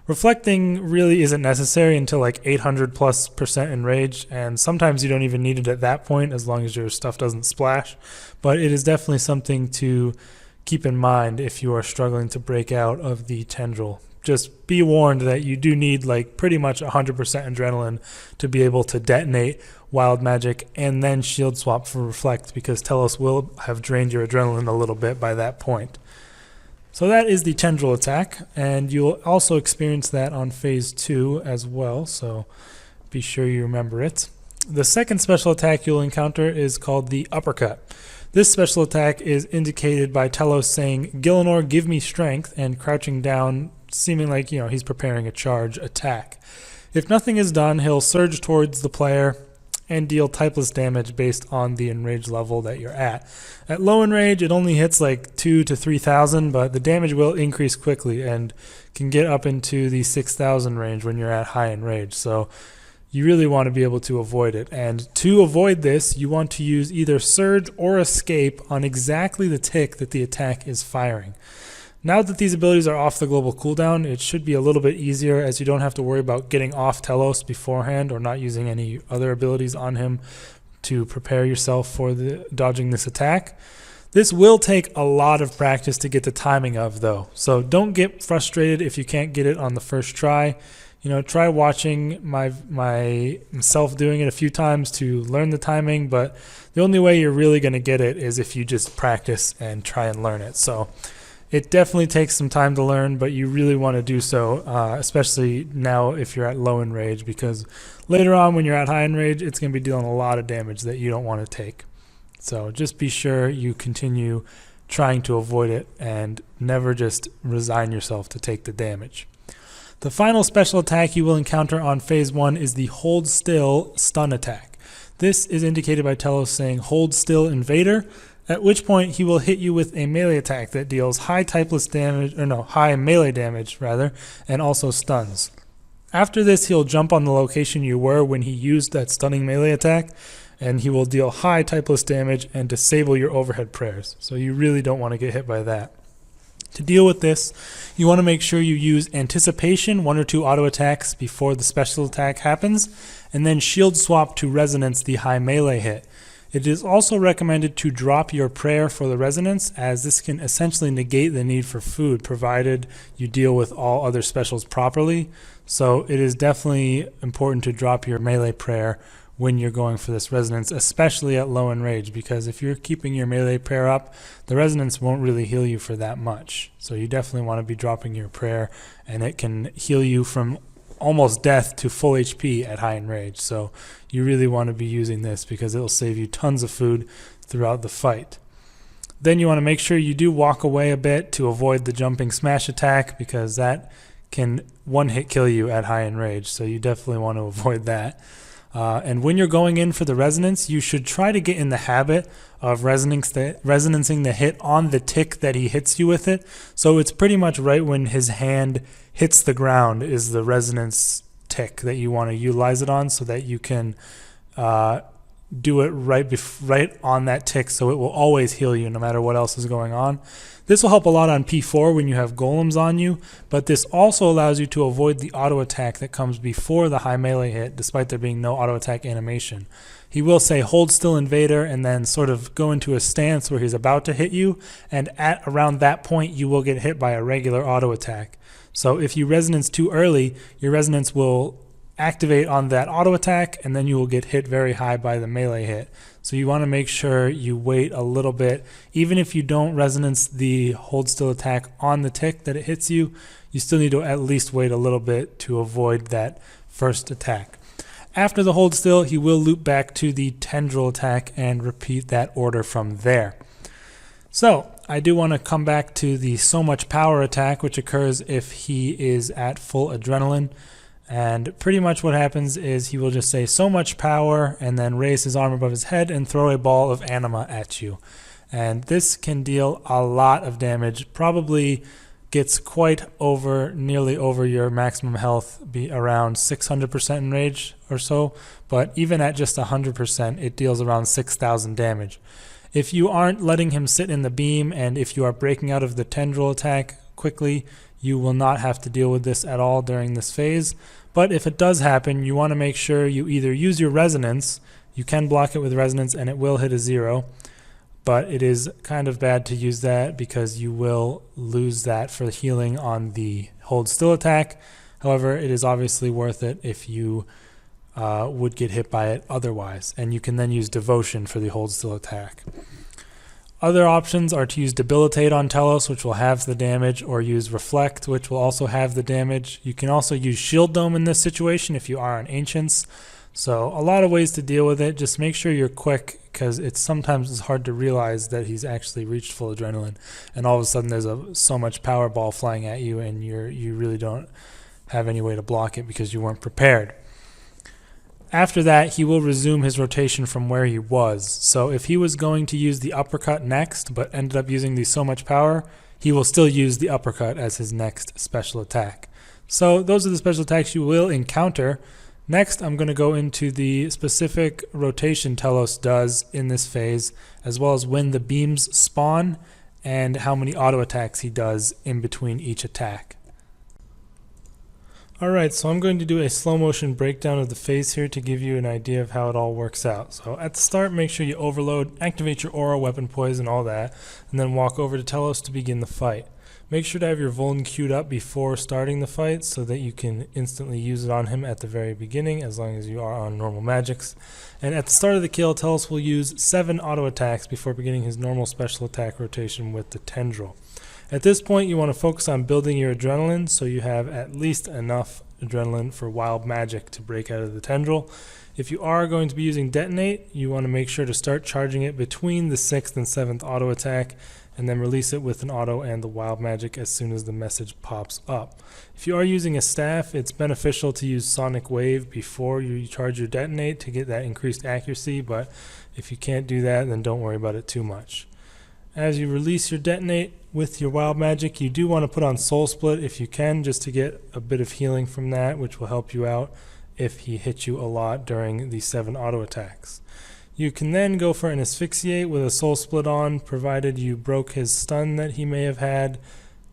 Reflecting really isn't necessary until like 800+% Enrage, and sometimes you don't even need it at that point as long as your stuff doesn't splash, but it is definitely something to keep in mind if you are struggling to break out of the Tendril. Just be warned that you do need like pretty much 100% adrenaline to be able to detonate wild magic and then shield swap for reflect, because Telos will have drained your adrenaline a little bit by that point. So that is the Tendril attack, and you'll also experience that on phase 2 as well, so be sure you remember it. The second special attack you'll encounter is called the Uppercut. This special attack is indicated by Telos saying, "Gielinor, give me strength," and crouching down, seeming like he's preparing a charge attack. If nothing is done, he'll surge towards the player and deal typeless damage based on the enrage level that you're at. At low enrage, it only hits like 2,000 to 3,000, but the damage will increase quickly and can get up into the 6,000 range when you're at high enrage. So you really want to be able to avoid it. And to avoid this, you want to use either surge or escape on exactly the tick that the attack is firing. Now that these abilities are off the global cooldown, it should be a little bit easier, as you don't have to worry about getting off Telos beforehand or not using any other abilities on him to prepare yourself for dodging this attack. This will take a lot of practice to get the timing of, though, so don't get frustrated if you can't get it on the first try. Try watching myself doing it a few times to learn the timing, but the only way you're really going to get it is if you just practice and try and learn it. So it definitely takes some time to learn, but you really want to do so, especially now if you're at low enrage, because later on when you're at high enrage, it's going to be dealing a lot of damage that you don't want to take. So just be sure you continue trying to avoid it and never just resign yourself to take the damage. The final special attack you will encounter on phase 1 is the Hold Still stun attack. This is indicated by Telos saying, "Hold Still Invader," at which point he will hit you with a melee attack that deals high melee damage rather, and also stuns. After this, he'll jump on the location you were when he used that stunning melee attack, and he will deal high typeless damage and disable your overhead prayers. So you really don't want to get hit by that. To deal with this, you want to make sure you use Anticipation, 1 or 2 auto attacks before the special attack happens, and then shield swap to resonance the high melee hit. It is also recommended to drop your prayer for the resonance, as this can essentially negate the need for food, provided you deal with all other specials properly. So it is definitely important to drop your melee prayer when you're going for this resonance, especially at low enrage, because if you're keeping your melee prayer up, the resonance won't really heal you for that much. So you definitely want to be dropping your prayer, and it can heal you from almost death to full HP at high enrage. So you really want to be using this because it'll save you tons of food throughout the fight. Then you want to make sure you do walk away a bit to avoid the jumping smash attack, because that can one-hit kill you at high enrage. So you definitely want to avoid that. And when you're going in for the resonance, you should try to get in the habit of resonancing the hit on the tick that he hits you with it. So it's pretty much right when his hand hits the ground is the resonance tick that you want to utilize it on, so that you can do it right on that tick, so it will always heal you no matter what else is going on. This will help a lot on P4 when you have golems on you, but this also allows you to avoid the auto attack that comes before the high melee hit, despite there being no auto attack animation. He will say hold still invader and then sort of go into a stance where he's about to hit you, and at around that point you will get hit by a regular auto attack. So if you resonance too early, your resonance will activate on that auto attack and then you will get hit very high by the melee hit. So you want to make sure you wait a little bit. Even if you don't resonance the hold still attack on the tick that it hits you, you still need to at least wait a little bit to avoid that first attack. After the hold still, he will loop back to the Tendril attack and repeat that order from there. So I do want to come back to the so much power attack, which occurs if he is at full adrenaline. And pretty much what happens is he will just say so much power and then raise his arm above his head and throw a ball of Anima at you. And this can deal a lot of damage, probably gets nearly over your maximum health, be around 600% Enrage or so, but even at just 100% it deals around 6,000 damage. If you aren't letting him sit in the beam and if you are breaking out of the Tendril attack quickly, you will not have to deal with this at all during this phase. But if it does happen, you want to make sure you either use your resonance, you can block it with resonance and it will hit a 0, but it is kind of bad to use that because you will lose that for healing on the hold still attack. However, it is obviously worth it if you would get hit by it otherwise, and you can then use devotion for the hold still attack. Other options are to use Debilitate on Telos, which will halve the damage, or use Reflect, which will also halve the damage. You can also use Shield Dome in this situation if you are on Ancients. So a lot of ways to deal with it. Just make sure you're quick, because sometimes it's hard to realize that he's actually reached full adrenaline, and all of a sudden there's so much power ball flying at you, and you really don't have any way to block it because you weren't prepared. After that, he will resume his rotation from where he was. So if he was going to use the Uppercut next, but ended up using the so much power, he will still use the Uppercut as his next special attack. So those are the special attacks you will encounter. Next, I'm going to go into the specific rotation Telos does in this phase, as well as when the beams spawn and how many auto attacks he does in between each attack. Alright, so I'm going to do a slow motion breakdown of the phase here to give you an idea of how it all works out. So at the start, make sure you overload, activate your aura, weapon poison, all that, and then walk over to Telos to begin the fight. Make sure to have your Vuln queued up before starting the fight so that you can instantly use it on him at the very beginning, as long as you are on normal magics. And at the start of the kill, Telos will use 7 auto attacks before beginning his normal special attack rotation with the Tendril. At this point, you want to focus on building your adrenaline so you have at least enough adrenaline for wild magic to break out of the Tendril. If you are going to be using Detonate, you want to make sure to start charging it between the 6th and 7th auto attack, and then release it with an auto and the wild magic as soon as the message pops up. If you are using a staff, it's beneficial to use Sonic Wave before you charge your Detonate to get that increased accuracy, but if you can't do that, then don't worry about it too much. As you release your Detonate with your wild magic, you do want to put on Soul Split if you can, just to get a bit of healing from that, which will help you out if he hits you a lot during the 7 auto attacks. You can then go for an Asphyxiate with a Soul Split on, provided you broke his stun that he may have had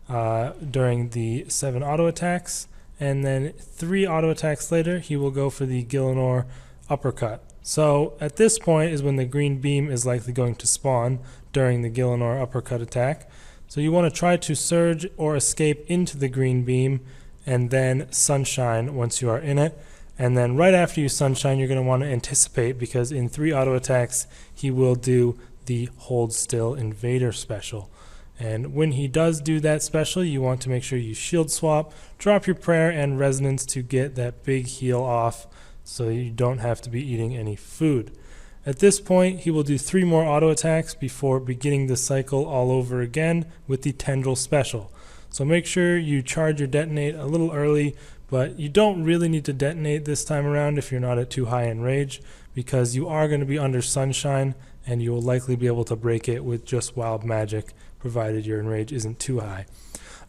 during the 7 auto attacks, and then 3 auto attacks later he will go for the Gielinor Uppercut. So at this point is when the green beam is likely going to spawn during the Gielinor Uppercut attack. So you want to try to surge or escape into the green beam and then Sunshine once you are in it. And then right after you Sunshine, you're going to want to anticipate, because in 3 auto attacks he will do the Hold Still Invader special. And when he does do that special, you want to make sure you shield swap, drop your prayer and resonance to get that big heal off so you don't have to be eating any food. At this point, he will do 3 more auto attacks before beginning the cycle all over again with the Tendril Special. So make sure you charge your Detonate a little early, but you don't really need to detonate this time around if you're not at too high Enrage, because you are going to be under Sunshine and you will likely be able to break it with just wild magic, provided your Enrage isn't too high.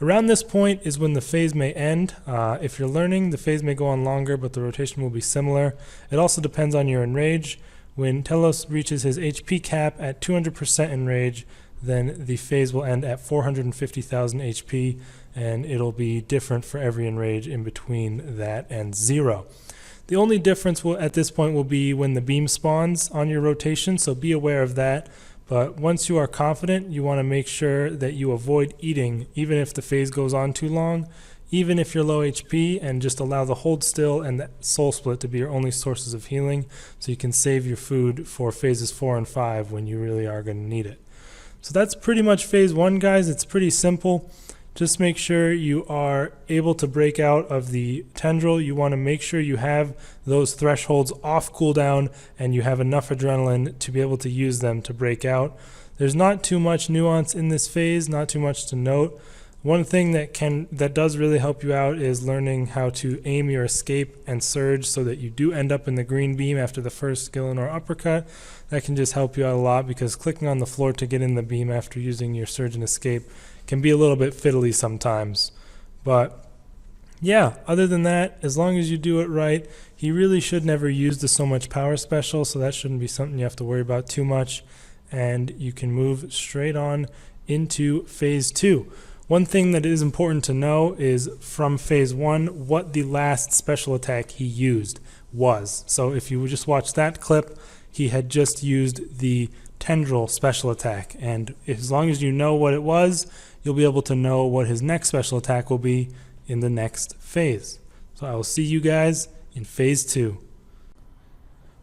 Around this point is when the phase may end. If you're learning, the phase may go on longer, but the rotation will be similar. It also depends on your Enrage. When Telos reaches his HP cap at 200% Enrage, then the phase will end at 450,000 HP, and it'll be different for every Enrage in between that and 0. The only difference at this point will be when the beam spawns on your rotation, so be aware of that. But once you are confident, you want to make sure that you avoid eating, even if the phase goes on too long, even if you're low HP, and just allow the hold still and the soul split to be your only sources of healing, so you can save your food for phases 4 and 5 when you really are going to need it. So that's pretty much phase 1, guys. It's pretty simple. Just make sure you are able to break out of the Tendril. You want to make sure you have those thresholds off cooldown and you have enough adrenaline to be able to use them to break out. There's not too much nuance in this phase, not too much to note. One thing that does really help you out is learning how to aim your escape and surge so that you do end up in the green beam after the first Gielinor uppercut. That can just help you out a lot, because clicking on the floor to get in the beam after using your surge and escape can be a little bit fiddly sometimes. But yeah, other than that, as long as you do it right, he really should never use the so much power special, so that shouldn't be something you have to worry about too much, and you can move straight on into phase 2. One thing that is important to know is from phase 1 what the last special attack he used was. So if you would just watch that clip, he had just used the Tendril Special attack, and as long as you know what it was, you'll be able to know what his next special attack will be in the next phase. So I will see you guys in phase 2.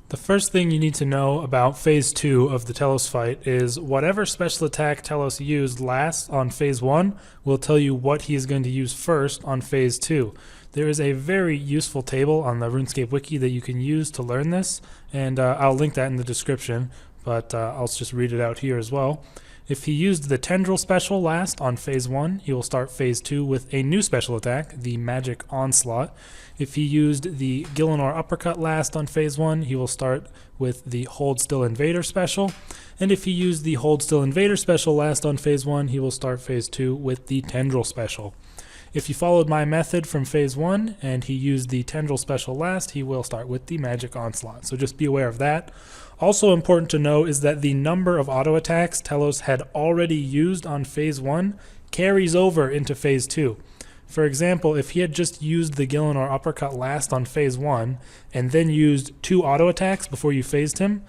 The first thing you need to know about phase 2 of the Telos fight is whatever special attack Telos used last on phase 1 will tell you what he is going to use first on phase 2. There is a very useful table on the RuneScape wiki that you can use to learn this, and I'll link that in the description, but I'll just read it out here as well. If he used the Tendril Special last on phase 1, he will start phase 2 with a new special attack, the Magic Onslaught. If he used the Gielinor Uppercut last on phase 1, he will start with the Hold Still Invader Special. And if he used the Hold Still Invader Special last on phase 1, he will start phase 2 with the Tendril Special. If you followed my method from phase 1 and he used the Tendril Special last, he will start with the Magic Onslaught. So just be aware of that. Also important to know is that the number of auto attacks Telos had already used on phase 1 carries over into phase 2. For example, if he had just used the Gielinor Uppercut last on phase 1 and then used 2 auto attacks before you phased him,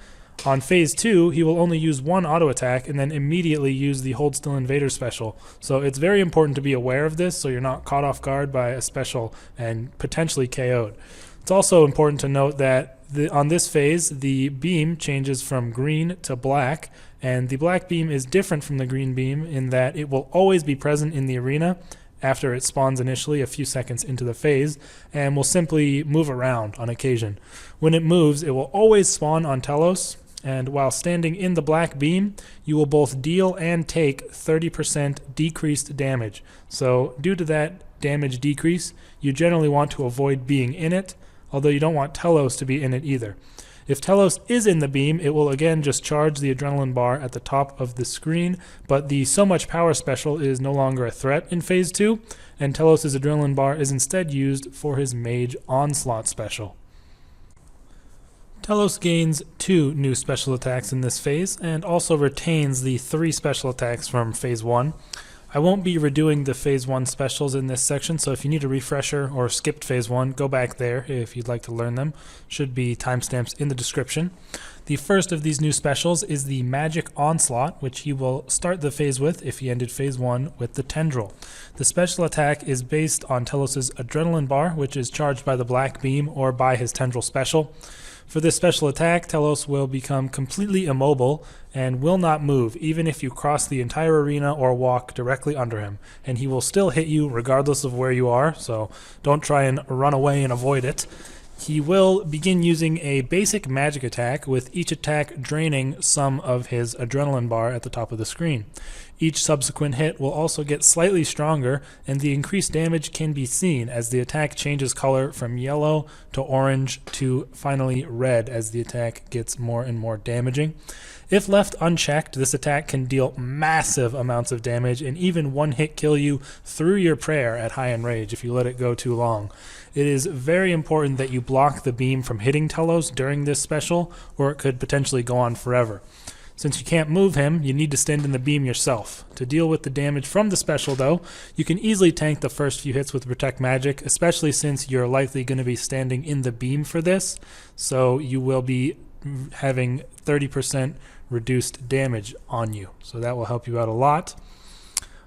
on phase 2 he will only use 1 auto attack and then immediately use the Hold Still Invader special. So it's very important to be aware of this so you're not caught off guard by a special and potentially KO'd. It's also important to note that on this phase, the beam changes from green to black, and the black beam is different from the green beam in that it will always be present in the arena after it spawns initially a few seconds into the phase, and will simply move around on occasion. When it moves, it will always spawn on Telos, and while standing in the black beam, you will both deal and take 30% decreased damage. So due to that damage decrease, you generally want to avoid being in it, although you don't want Telos to be in it either. If Telos is in the beam, it will again just charge the adrenaline bar at the top of the screen, but the So Much Power special is no longer a threat in phase 2, and Telos' adrenaline bar is instead used for his Mage Onslaught special. Telos gains 2 new special attacks in this phase, and also retains the 3 special attacks from phase 1. I won't be redoing the phase 1 specials in this section, so if you need a refresher or skipped phase 1, go back there if you'd like to learn them. Should be timestamps in the description. The first of these new specials is the Magic Onslaught, which he will start the phase with if he ended phase 1 with the Tendril. The special attack is based on Telos' adrenaline bar, which is charged by the black beam or by his Tendril Special. For this special attack, Telos will become completely immobile and will not move even if you cross the entire arena or walk directly under him, and he will still hit you regardless of where you are, so don't try and run away and avoid it. He will begin using a basic magic attack, with each attack draining some of his adrenaline bar at the top of the screen. Each subsequent hit will also get slightly stronger, and the increased damage can be seen as the attack changes color from yellow to orange to finally red as the attack gets more and more damaging. If left unchecked, this attack can deal massive amounts of damage and even one-hit kill you through your prayer at high Enrage if you let it go too long. It is very important that you block the beam from hitting Telos during this special, or it could potentially go on forever. Since you can't move him, you need to stand in the beam yourself. To deal with the damage from the special though, you can easily tank the first few hits with Protect Magic, especially since you're likely going to be standing in the beam for this, so you will be having 30% reduced damage on you. So that will help you out a lot.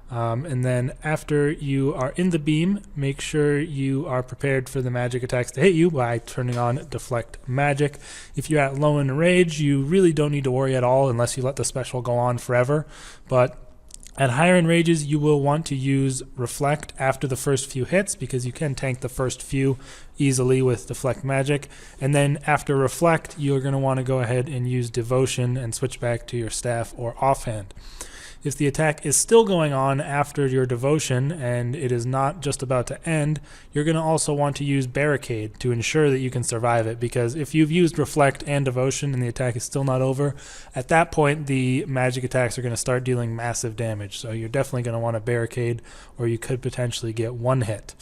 And then after you are in the beam, make sure you are prepared for the magic attacks to hit you by turning on Deflect Magic. If you're at low Enrage, you really don't need to worry at all unless you let the special go on forever. But at higher Enrages, you will want to use Reflect after the first few hits because you can tank the first few easily with Deflect Magic. And then after Reflect, you're going to want to go ahead and use Devotion and switch back to your staff or offhand. If the attack is still going on after your Devotion and it is not just about to end, you're going to also want to use Barricade to ensure that you can survive it, because if you've used Reflect and Devotion and the attack is still not over, at that point the magic attacks are going to start dealing massive damage. So you're definitely going to want to Barricade, or you could potentially get one hit.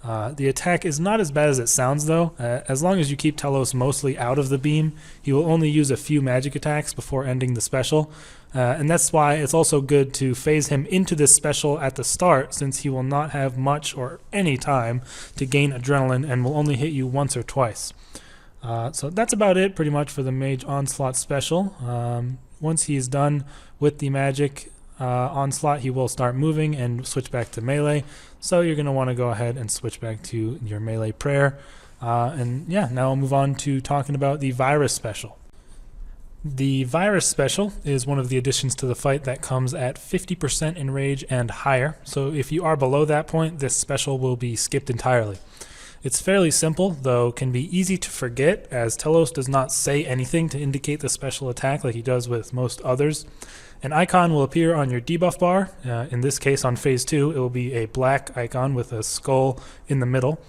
The attack is not as bad as it sounds though. As long as you keep Telos mostly out of the beam, he will only use a few magic attacks before ending the special. And that's why it's also good to phase him into this special at the start, since he will not have much or any time to gain adrenaline and will only hit you once or twice. So that's about it pretty much for the Mage Onslaught special. Once he's done with the magic Onslaught, he will start moving and switch back to melee. So you're going to want to go ahead and switch back to your melee prayer. And yeah, now I'll move on to talking about the Virus special. The Virus special is one of the additions to the fight that comes at 50% Enrage and higher. So if you are below that point, this special will be skipped entirely. It's fairly simple, though can be easy to forget, as Telos does not say anything to indicate the special attack like he does with most others. An icon will appear on your debuff bar. In this case, on phase 2, it will be a black icon with a skull in the middle,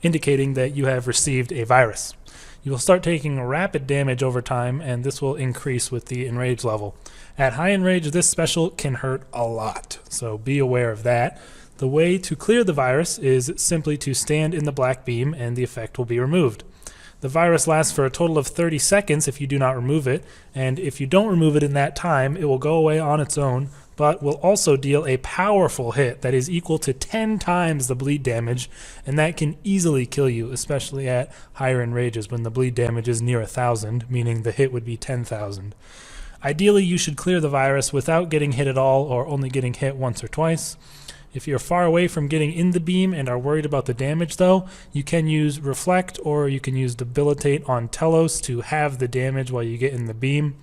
indicating that you have received a virus. You will start taking rapid damage over time, and this will increase with the Enrage level. At high Enrage, this special can hurt a lot, so be aware of that. The way to clear the virus is simply to stand in the black beam and the effect will be removed. The virus lasts for a total of 30 seconds if you do not remove it, and if you don't remove it in that time, it will go away on its own, but will also deal a powerful hit that is equal to 10 times the bleed damage, and that can easily kill you, especially at higher Enrages when the bleed damage is near 1,000, meaning the hit would be 10,000. Ideally, you should clear the virus without getting hit at all or only getting hit once or twice. If you're far away from getting in the beam and are worried about the damage though, you can use Reflect or you can use Debilitate on Telos to halve the damage while you get in the beam.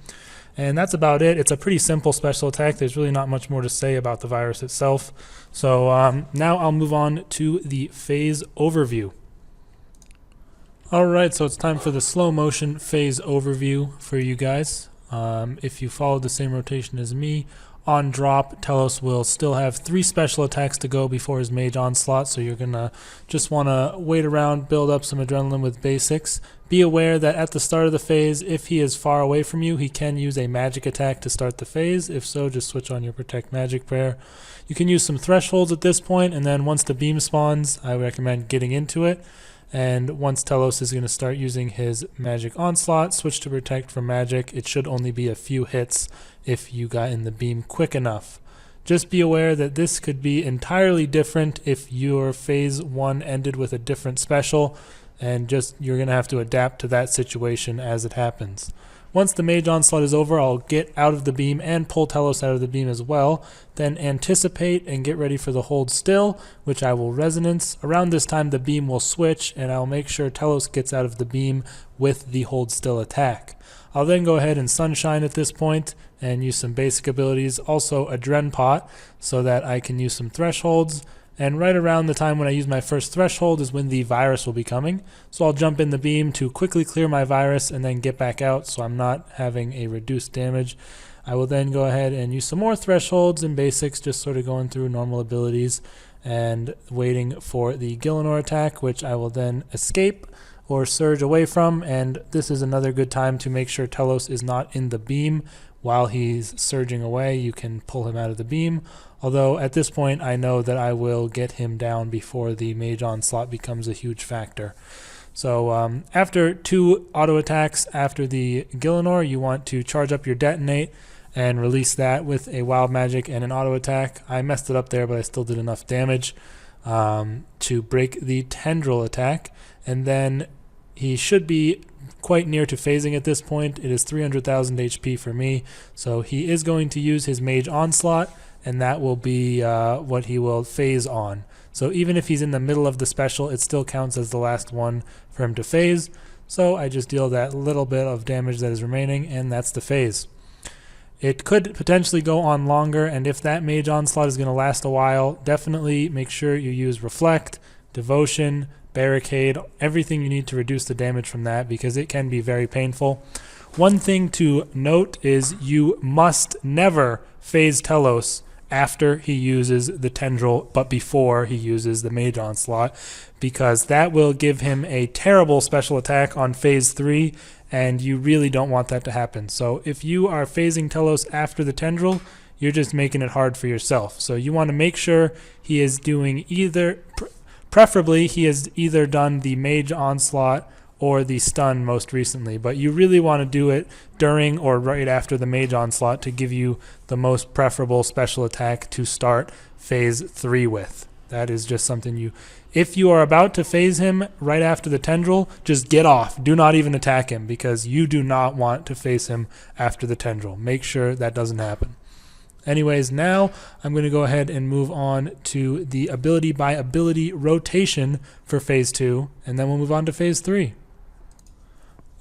And that's about it. It's a pretty simple special attack. There's really not much more to say about the virus itself. So now I'll move on to the phase overview. Alright, so it's time for the slow motion phase overview for you guys. If you followed the same rotation as me, on drop, Telos will still have 3 special attacks to go before his Mage Onslaught, so you're going to just want to wait around, build up some adrenaline with basics. Be aware that at the start of the phase, if he is far away from you, he can use a magic attack to start the phase. If so, just switch on your Protect Magic prayer. You can use some thresholds at this point, and then once the beam spawns, I recommend getting into it. And once Telos is going to start using his Magic Onslaught, switch to Protect from Magic. It should only be a few hits if you got in the beam quick enough. Just be aware that this could be entirely different if your phase 1 ended with a different special, and you're going to have to adapt to that situation as it happens. Once the Mage Onslaught is over, I'll get out of the beam and pull Telos out of the beam as well. Then anticipate and get ready for the Hold Still, which I will Resonance. Around this time the beam will switch, and I'll make sure Telos gets out of the beam with the Hold Still attack. I'll then go ahead and Sunshine at this point and use some basic abilities, also a Dren Pot, so that I can use some thresholds. And right around the time when I use my first threshold is when the virus will be coming. So I'll jump in the beam to quickly clear my virus and then get back out so I'm not having a reduced damage. I will then go ahead and use some more thresholds and basics, just sort of going through normal abilities and waiting for the Gielinor attack, which I will then escape or surge away from. And this is another good time to make sure Telos is not in the beam. While he's surging away, you can pull him out of the beam. Although at this point I know that I will get him down before the Mage Onslaught becomes a huge factor. So after 2 auto attacks after the Gielinor, you want to charge up your detonate and release that with a wild magic and an auto attack. I messed it up there, but I still did enough damage to break the Tendril attack. And then he should be quite near to phasing at this point. It is 300,000 HP for me. So he is going to use his Mage Onslaught, and that will be what he will phase on. So even if he's in the middle of the special, it still counts as the last one for him to phase. So I just deal that little bit of damage that is remaining, and that's the phase. It could potentially go on longer, and if that Mage Onslaught is going to last a while, definitely make sure you use Reflect, Devotion, Barricade, everything you need to reduce the damage from that, because it can be very painful. One thing to note is you must never phase Telos after he uses the Tendril, but before he uses the Mage Onslaught, because that will give him a terrible special attack on phase 3, and you really don't want that to happen. So if you are phasing Telos after the Tendril, you're just making it hard for yourself. So you want to make sure he is doing either, preferably he has either done the Mage Onslaught or the stun most recently, but you really want to do it during or right after the Mage Onslaught to give you the most preferable special attack to start phase 3 with. That is just something if you are about to phase him right after the Tendril, just get off. Do not even attack him, because you do not want to phase him after the Tendril. Make sure that doesn't happen. Anyways, now I'm going to go ahead and move on to the ability by ability rotation for phase 2, and then we'll move on to phase 3.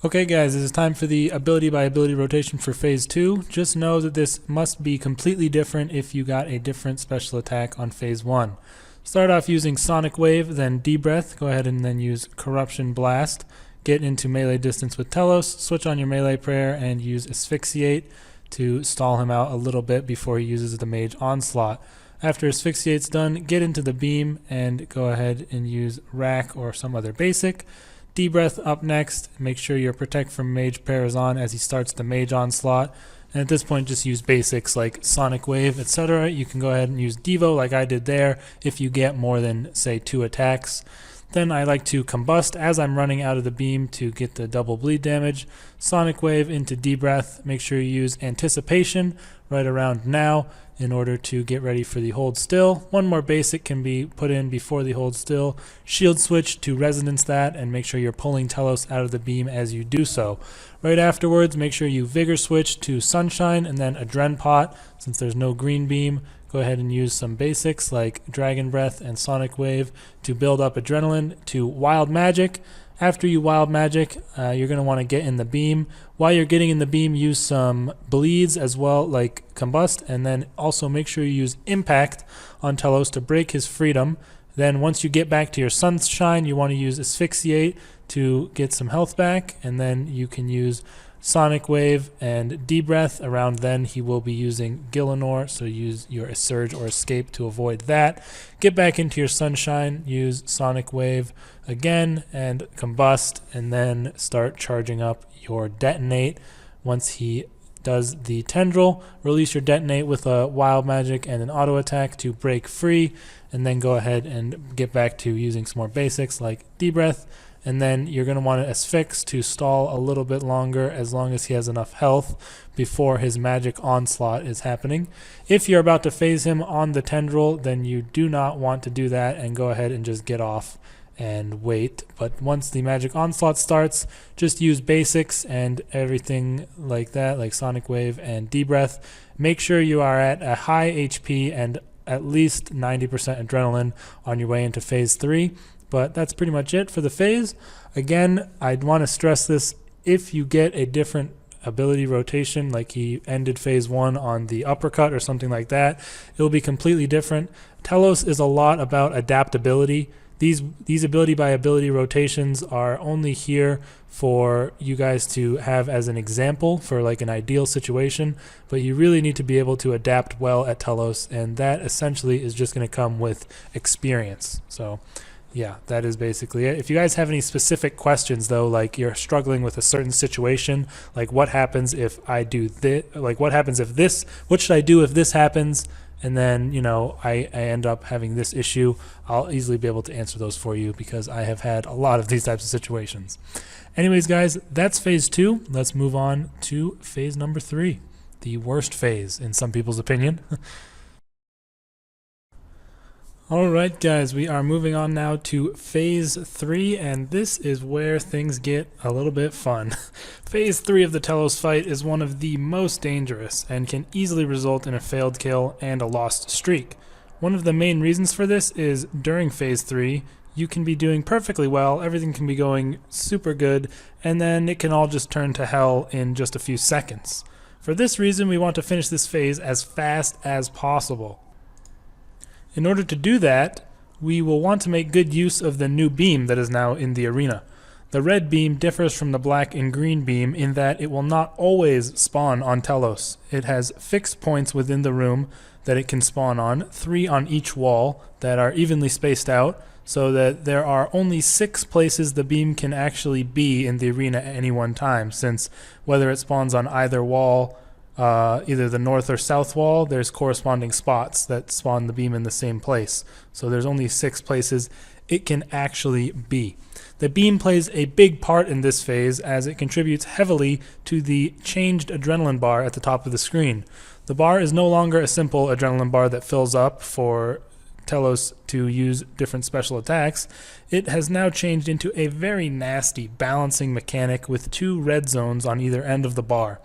Okay guys, it is time for the ability by ability rotation for phase 2. Just know that this must be completely different if you got a different special attack on phase 1. Start off using Sonic Wave, then D-Breath. Go ahead and then use Corruption Blast. Get into melee distance with Telos. Switch on your melee prayer and use Asphyxiate to stall him out a little bit before he uses the Mage Onslaught. After Asphyxiate's done, get into the beam and go ahead and use Rack or some other basic. D-Breath up next. Make sure your Protect from Mage prayer is on as he starts the Mage Onslaught. And at this point, just use basics like Sonic Wave, etc. You can go ahead and use Devo like I did there if you get more than, say, 2 attacks. Then I like to Combust as I'm running out of the beam to get the double bleed damage. Sonic Wave into D-Breath. Make sure you use Anticipation right around now in order to get ready for the Hold Still. One more basic can be put in before the Hold Still. Shield Switch to Resonance that, and make sure you're pulling Telos out of the beam as you do so. Right afterwards, make sure you Vigor Switch to Sunshine and then Adren Pot. Since there's no green beam, go ahead and use some basics like Dragon Breath and Sonic Wave to build up adrenaline to Wild Magic. After you Wild Magic, you're going to want to get in the beam. While you're getting in the beam, use some bleeds as well, like Combust, and then also make sure you use Impact on Telos to break his freedom. Then once you get back to your Sunshine, you want to use Asphyxiate to get some health back, and then you can use Sonic Wave and D-Breath. Around then he will be using Gielinor, so use your Surge or Escape to avoid that. Get back into your Sunshine, use Sonic Wave again and Combust, and then start charging up your Detonate. Once he does the Tendril, release your Detonate with a Wild Magic and an auto attack to break free, and then go ahead and get back to using some more basics like D-Breath. And then you're going to want to Asphyx to stall a little bit longer as long as he has enough health before his Magic Onslaught is happening. If you're about to phase him on the Tendril, then you do not want to do that and go ahead and just get off and wait. But once the Magic Onslaught starts, just use basics and everything like that, like Sonic Wave and D-Breath. Make sure you are at a high HP and at least 90% adrenaline on your way into phase 3. But that's pretty much it for the phase. Again, I'd want to stress this: if you get a different ability rotation, like he ended phase 1 on the Uppercut or something like that, it will be completely different. Telos is a lot about adaptability. These ability by ability rotations are only here for you guys to have as an example for like an ideal situation, but you really need to be able to adapt well at Telos, and that essentially is just going to come with experience. So yeah, that is basically it. If you guys have any specific questions though, like you're struggling with a certain situation, like what happens if I do this, like what happens if this, what should I do if this happens, and then, I end up having this issue, I'll easily be able to answer those for you because I have had a lot of these types of situations. Anyways, guys, that's phase 2. Let's move on to phase number 3, the worst phase in some people's opinion. Alright guys, we are moving on now to phase 3, and this is where things get a little bit fun. Phase 3 of the Telos fight is one of the most dangerous and can easily result in a failed kill and a lost streak. One of the main reasons for this is during phase 3, you can be doing perfectly well, everything can be going super good, and then it can all just turn to hell in just a few seconds. For this reason, we want to finish this phase as fast as possible. In order to do that, we will want to make good use of the new beam that is now in the arena. The red beam differs from the black and green beam in that it will not always spawn on Telos. It has fixed points within the room that it can spawn on, 3 on each wall that are evenly spaced out, so that there are only 6 places the beam can actually be in the arena at any one time, since whether it spawns on either wall, either the north or south wall, there's corresponding spots that spawn the beam in the same place. So there's only 6 places it can actually be. The beam plays a big part in this phase as it contributes heavily to the changed adrenaline bar at the top of the screen. The bar is no longer a simple adrenaline bar that fills up for Telos to use different special attacks. It has now changed into a very nasty balancing mechanic with 2 red zones on either end of the bar.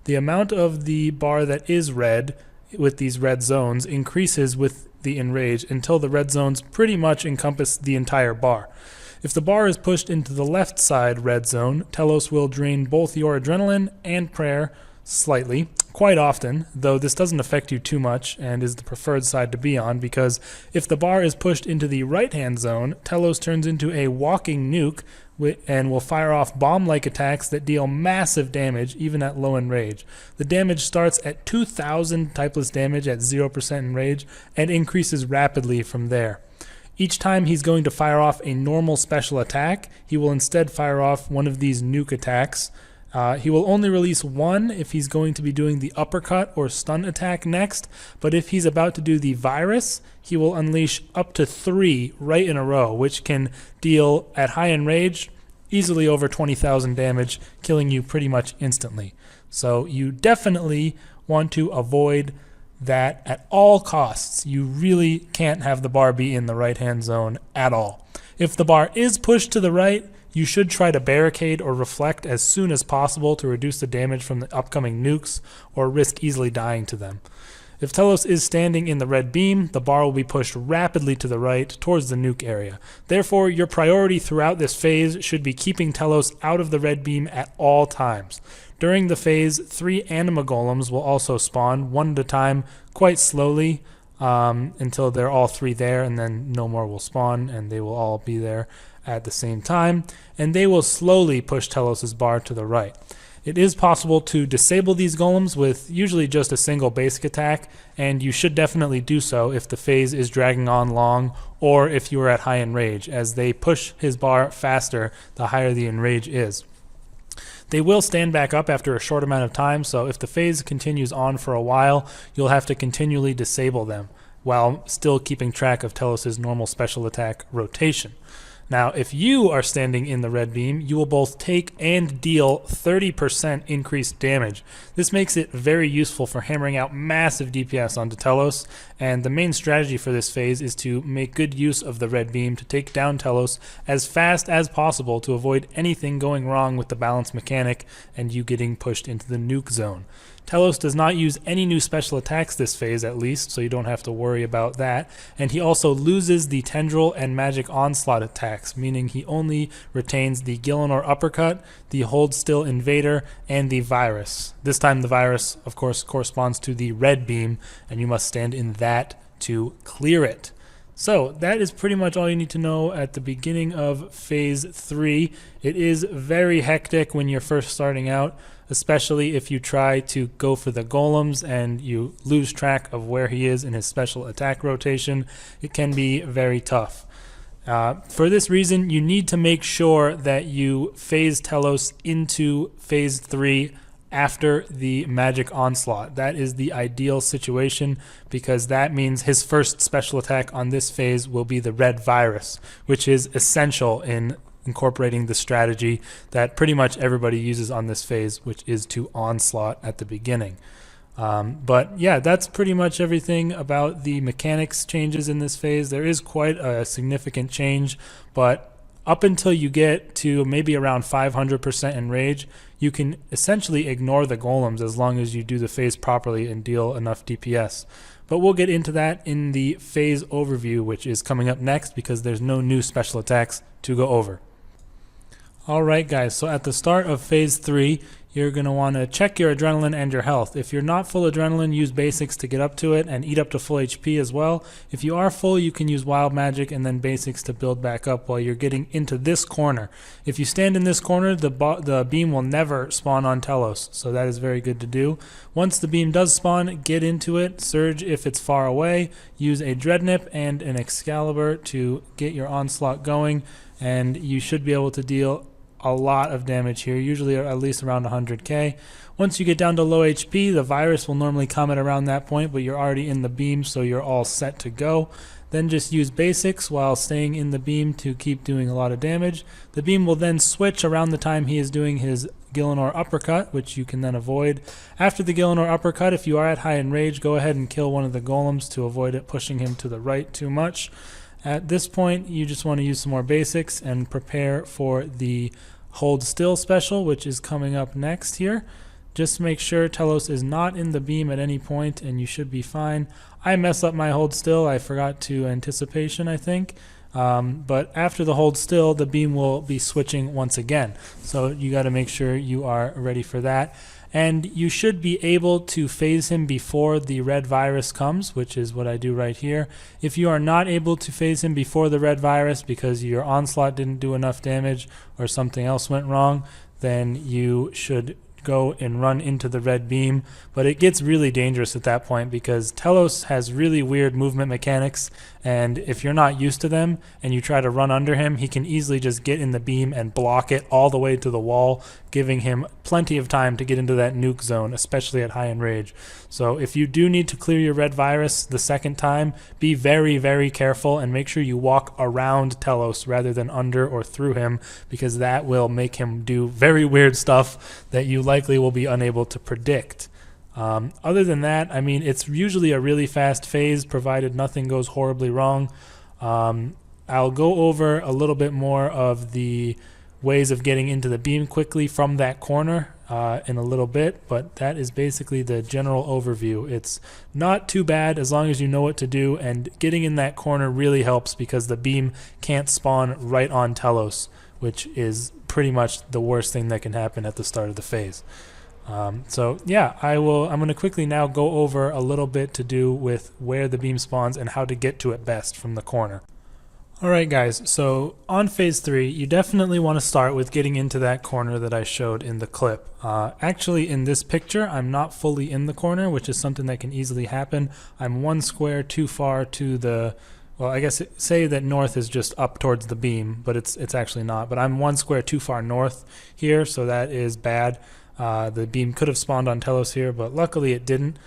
The amount of the bar that is red with these red zones increases with the Enrage until the red zones pretty much encompass the entire bar. If the bar is pushed into the left side red zone, Telos will drain both your adrenaline and prayer slightly, quite often, though this doesn't affect you too much and is the preferred side to be on, because if the bar is pushed into the right-hand zone, Telos turns into a walking nuke and will fire off bomb-like attacks that deal massive damage even at low enrage. The damage starts at 2,000 typeless damage at 0% enrage and increases rapidly from there. Each time he's going to fire off a normal special attack, he will instead fire off one of these nuke attacks. He will only release 1 if he's going to be doing the uppercut or stun attack next, but if he's about to do the virus, he will unleash up to 3 right in a row, which can deal at high enrage easily over 20,000 damage, killing you pretty much instantly. So you definitely want to avoid that at all costs. You really can't have the bar be in the right-hand zone at all. If the bar is pushed to the right, you should try to barricade or reflect as soon as possible to reduce the damage from the upcoming nukes or risk easily dying to them. If Telos is standing in the red beam, the bar will be pushed rapidly to the right towards the nuke area. Therefore, your priority throughout this phase should be keeping Telos out of the red beam at all times. During the phase, 3 Anima Golems will also spawn, 1 at a time, quite slowly, until they're all 3 there, and then no more will spawn, and they will all be there at the same time, and they will slowly push Telos' bar to the right. It is possible to disable these golems with usually just a single basic attack, and you should definitely do so if the phase is dragging on long or if you are at high enrage, as they push his bar faster the higher the enrage is. They will stand back up after a short amount of time, so if the phase continues on for a while, you'll have to continually disable them while still keeping track of Telos' normal special attack rotation. Now, if you are standing in the red beam, you will both take and deal 30% increased damage. This makes it very useful for hammering out massive DPS onto Telos, and the main strategy for this phase is to make good use of the red beam to take down Telos as fast as possible to avoid anything going wrong with the balance mechanic and you getting pushed into the nuke zone. Telos does not use any new special attacks this phase at least, so you don't have to worry about that, and he also loses the Tendril and Magic Onslaught attacks, meaning he only retains the Gielinor Uppercut, the Hold Still Invader, and the Virus. This time the Virus, of course, corresponds to the red beam, and you must stand in that to clear it. So that is pretty much all you need to know at the beginning of Phase 3. It is very hectic when you're first starting out, especially if you try to go for the golems and you lose track of where he is in his special attack rotation. It can be very tough. For this reason, you need to make sure that you phase Telos into Phase 3 after the magic onslaught. That is the ideal situation because that means his first special attack on this phase will be the red virus, which is essential in incorporating the strategy that pretty much everybody uses on this phase, which is to onslaught at the beginning. But yeah, that's pretty much everything about the mechanics changes in this phase. There is quite a significant change, but up until you get to maybe around 500% Enrage, you can essentially ignore the golems as long as you do the phase properly and deal enough DPS. But we'll get into that in the phase overview, which is coming up next because there's no new special attacks to go over. Alright guys, so at the start of phase 3, you're going to want to check your adrenaline and your health. If you're not full adrenaline, use basics to get up to it and eat up to full HP as well. If you are full, you can use wild magic and then basics to build back up while you're getting into this corner. If you stand in this corner, the beam will never spawn on Telos, so that is very good to do. Once the beam does spawn, get into it, surge if it's far away, use a Dreadnip and an Excalibur to get your onslaught going, and you should be able to deal a lot of damage here, usually at least around 100k. Once you get down to low HP, the virus will normally come at around that point, but you're already in the beam, so you're all set to go. Then just use basics while staying in the beam to keep doing a lot of damage. The beam will then switch around the time he is doing his Gielinor Uppercut, which you can then avoid. After the Gielinor Uppercut, if you are at high Enrage, go ahead and kill one of the golems to avoid it pushing him to the right too much. At this point, you just want to use some more basics and prepare for the Hold Still special, which is coming up next here. Just make sure Telos is not in the beam at any point and you should be fine. I messed up my Hold Still. I forgot to Anticipation, I think. But after the Hold Still, the beam will be switching once again. So you got to make sure you are ready for that. And you should be able to phase him before the red virus comes, which is what I do right here. If you are not able to phase him before the red virus because your onslaught didn't do enough damage or something else went wrong, then you should go and run into the red beam. But it gets really dangerous at that point because Telos has really weird movement mechanics, and if you're not used to them and you try to run under him, he can easily just get in the beam and block it all the way to the wall, giving him plenty of time to get into that nuke zone, especially at high Enrage. So if you do need to clear your red virus the second time, be very, very careful and make sure you walk around Telos rather than under or through him, because that will make him do very weird stuff that you likely will be unable to predict. Other than that, I mean, it's usually a really fast phase provided nothing goes horribly wrong. I'll go over a little bit more of the ways of getting into the beam quickly from that corner in a little bit, but that is basically the general overview. It's not too bad as long as you know what to do, and getting in that corner really helps because the beam can't spawn right on Telos, which is pretty much the worst thing that can happen at the start of the phase. So yeah, I'm going to quickly now go over a little bit to do with where the beam spawns and how to get to it best from the corner. Alright guys, so on phase 3, you definitely want to start with getting into that corner that I showed in the clip. Actually, in this picture, I'm not fully in the corner, which is something that can easily happen. I'm one square too far to the, well, I guess say that north is just up towards the beam, but it's actually not. But I'm one square too far north here, so that is bad. The beam could have spawned on Telos here, but luckily it didn't.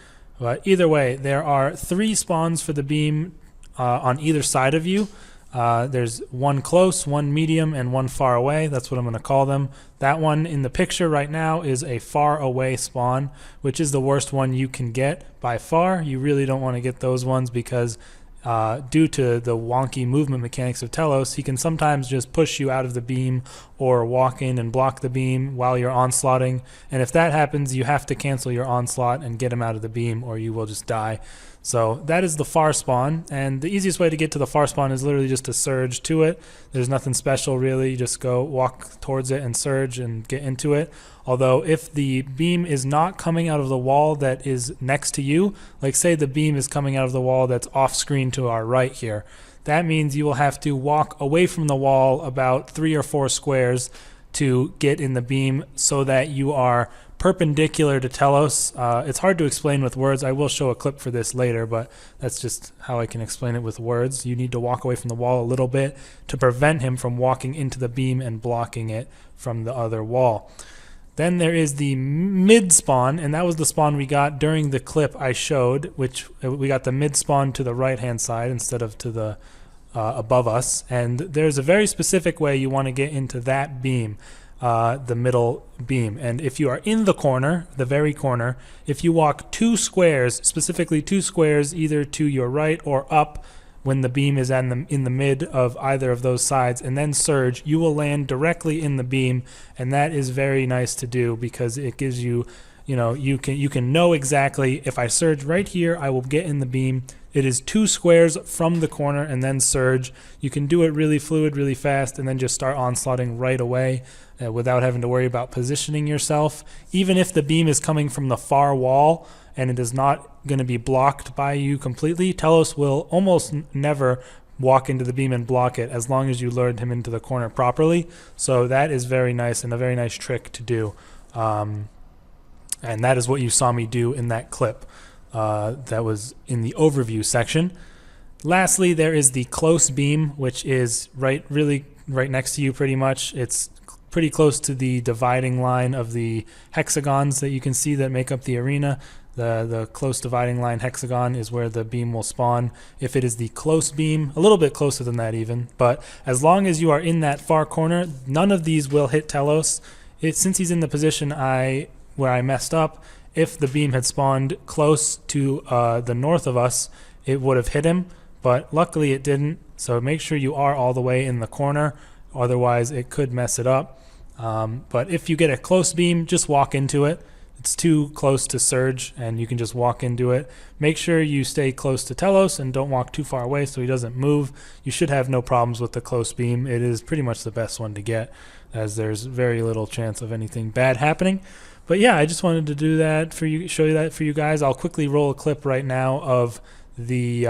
But either way, there are 3 spawns for the beam on either side of you. There's one close, one medium, and one far away. That's what I'm going to call them. That one in the picture right now is a far away spawn, which is the worst one you can get by far. You really don't want to get those ones because due to the wonky movement mechanics of Telos, he can sometimes just push you out of the beam or walk in and block the beam while you're onslaughting. And if that happens, you have to cancel your onslaught and get him out of the beam or you will just die. So that is the far spawn, and the easiest way to get to the far spawn is literally just to surge to it. There's nothing special really, you just go walk towards it and surge and get into it. Although if the beam is not coming out of the wall that is next to you, like say the beam is coming out of the wall that's off screen to our right here, that means you will have to walk away from the wall about 3 or 4 squares to get in the beam so that you are perpendicular to Telos. It's hard to explain with words. I will show a clip for this later, but that's just how I can explain it with words. You need to walk away from the wall a little bit to prevent him from walking into the beam and blocking it from the other wall. Then there is the mid spawn, and that was the spawn we got during the clip I showed, which we got the mid spawn to the right hand side instead of to the above us. And there's a very specific way you want to get into that beam, the middle beam. And if you are in the corner, the very corner, if you walk 2 squares, specifically 2 squares either to your right or up when the beam is in the mid of either of those sides, and then surge, you will land directly in the beam. And that is very nice to do because it gives you, you can know exactly, if I surge right here, I will get in the beam. It is 2 squares from the corner and then surge. You can do it really fluid, really fast, and then just start onslaughting right away without having to worry about positioning yourself. Even if the beam is coming from the far wall and it is not going to be blocked by you completely, Telos will almost never walk into the beam and block it as long as you lured him into the corner properly. So that is very nice and a very nice trick to do. And that is what you saw me do in that clip. That was in the overview section. Lastly, there is the close beam, which is really right next to you pretty much. It's pretty close to the dividing line of the hexagons that you can see that make up the arena. The close dividing line hexagon is where the beam will spawn if it is the close beam, a little bit closer than that even. But as long as you are in that far corner, none of these will hit Telos. Since he's in the position where I messed up, if the beam had spawned close to the north of us, it would have hit him, but luckily it didn't. So make sure you are all the way in the corner, otherwise it could mess it up. But if you get a close beam, just walk into it. It's too close to surge and you can just walk into it. Make sure you stay close to Telos and don't walk too far away so he doesn't move. You should have no problems with the close beam. It is pretty much the best one to get, as there's very little chance of anything bad happening. But yeah, I just wanted to do that for you, show you that for you guys. I'll quickly roll a clip right now of the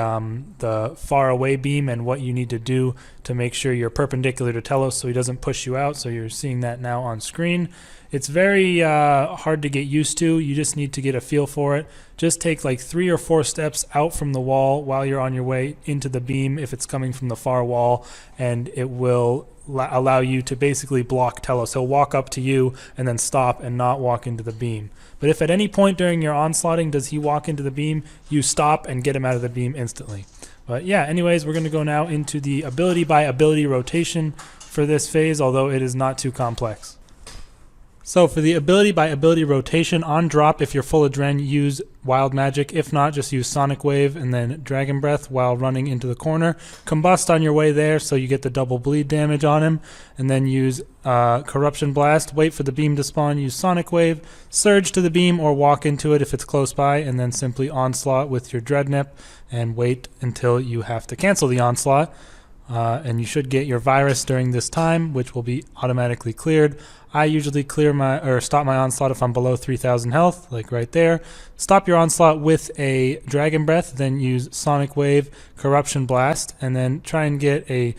far away beam and what you need to do to make sure you're perpendicular to Telos so he doesn't push you out. So you're seeing that now on screen. It's very hard to get used to. You just need to get a feel for it. Just take like 3 or 4 steps out from the wall while you're on your way into the beam if it's coming from the far wall, and it will allow you to basically block Telos. He'll walk up to you and then stop and not walk into the beam. But if at any point during your onslaughting does he walk into the beam, you stop and get him out of the beam instantly. But yeah, anyways, we're going to go now into the ability by ability rotation for this phase, although it is not too complex. So for the ability by ability rotation, on drop, if you're full adren, use Wild Magic. If not, just use Sonic Wave and then Dragon Breath while running into the corner. Combust on your way there so you get the double bleed damage on him. And then use Corruption Blast. Wait for the beam to spawn. Use Sonic Wave. Surge to the beam or walk into it if it's close by. And then simply Onslaught with your Dreadnip and wait until you have to cancel the Onslaught. And you should get your virus during this time, which will be automatically cleared. I usually stop my onslaught if I'm below 3,000 health, like right there. Stop your onslaught with a Dragon Breath, then use Sonic Wave, Corruption Blast, and then try and get a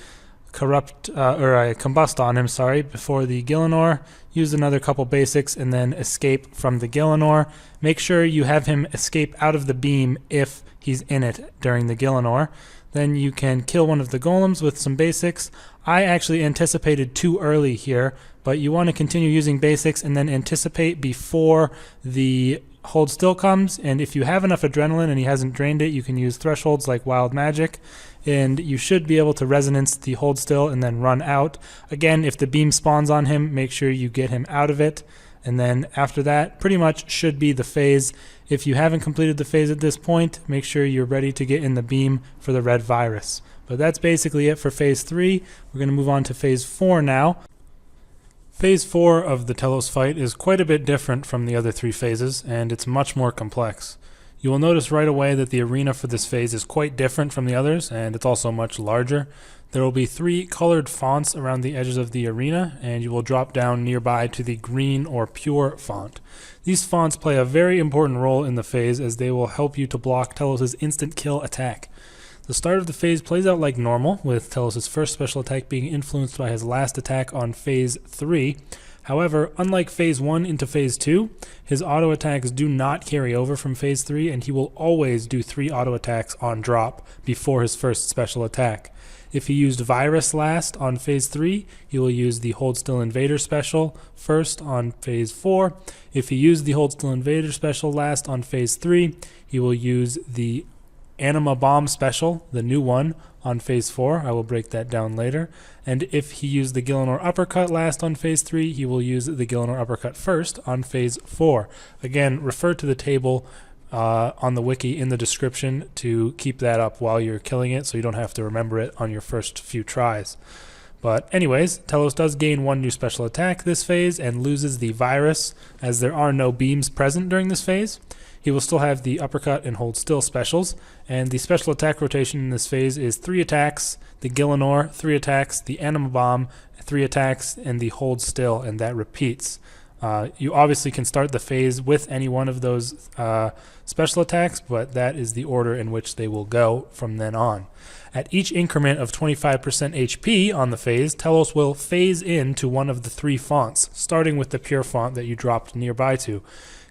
Combust on him, before the Gielinor. Use another couple basics and then escape from the Gielinor. Make sure you have him escape out of the beam if he's in it during the Gielinor. Then you can kill one of the golems with some basics. I actually anticipated too early here, but you want to continue using basics and then anticipate before the hold still comes. And if you have enough adrenaline and he hasn't drained it, you can use thresholds like Wild Magic, and you should be able to resonance the hold still and then run out. Again, if the beam spawns on him, make sure you get him out of it. And then after that, pretty much should be the phase. If you haven't completed the phase at this point, make sure you're ready to get in the beam for the red virus. But that's basically it for phase 3. We're going to move on to phase 4 now. Phase 4 of the Telos fight is quite a bit different from the other 3 phases, and it's much more complex. You will notice right away that the arena for this phase is quite different from the others, and it's also much larger. There will be 3 colored fonts around the edges of the arena, and you will drop down nearby to the green or pure font. These fonts play a very important role in the phase, as they will help you to block Telos' instant kill attack. The start of the phase plays out like normal, with Telos' first special attack being influenced by his last attack on phase 3. However, unlike Phase 1 into Phase 2, his auto attacks do not carry over from Phase 3, and he will always do 3 auto attacks on drop before his first special attack. If he used Virus last on Phase 3, he will use the Hold Still Invader special first on Phase 4. If he used the Hold Still Invader special last on Phase 3, he will use the Anima Bomb special, the new one, on Phase 4. I will break that down later. And if he used the Gielinor Uppercut last on Phase 3, he will use the Gielinor Uppercut first on Phase 4. Again, refer to the table on the wiki in the description to keep that up while you're killing it so you don't have to remember it on your first few tries. But anyways, Telos does gain 1 new special attack this phase and loses the Virus, as there are no beams present during this phase. He will still have the Uppercut and Hold Still specials, and the special attack rotation in this phase is 3 attacks, the Gielinor, 3 attacks, the Anima Bomb, 3 attacks, and the Hold Still, and that repeats. You obviously can start the phase with any one of those special attacks, but that is the order in which they will go from then on. At each increment of 25% HP on the phase, Telos will phase into one of the 3 fonts, starting with the pure font that you dropped nearby to.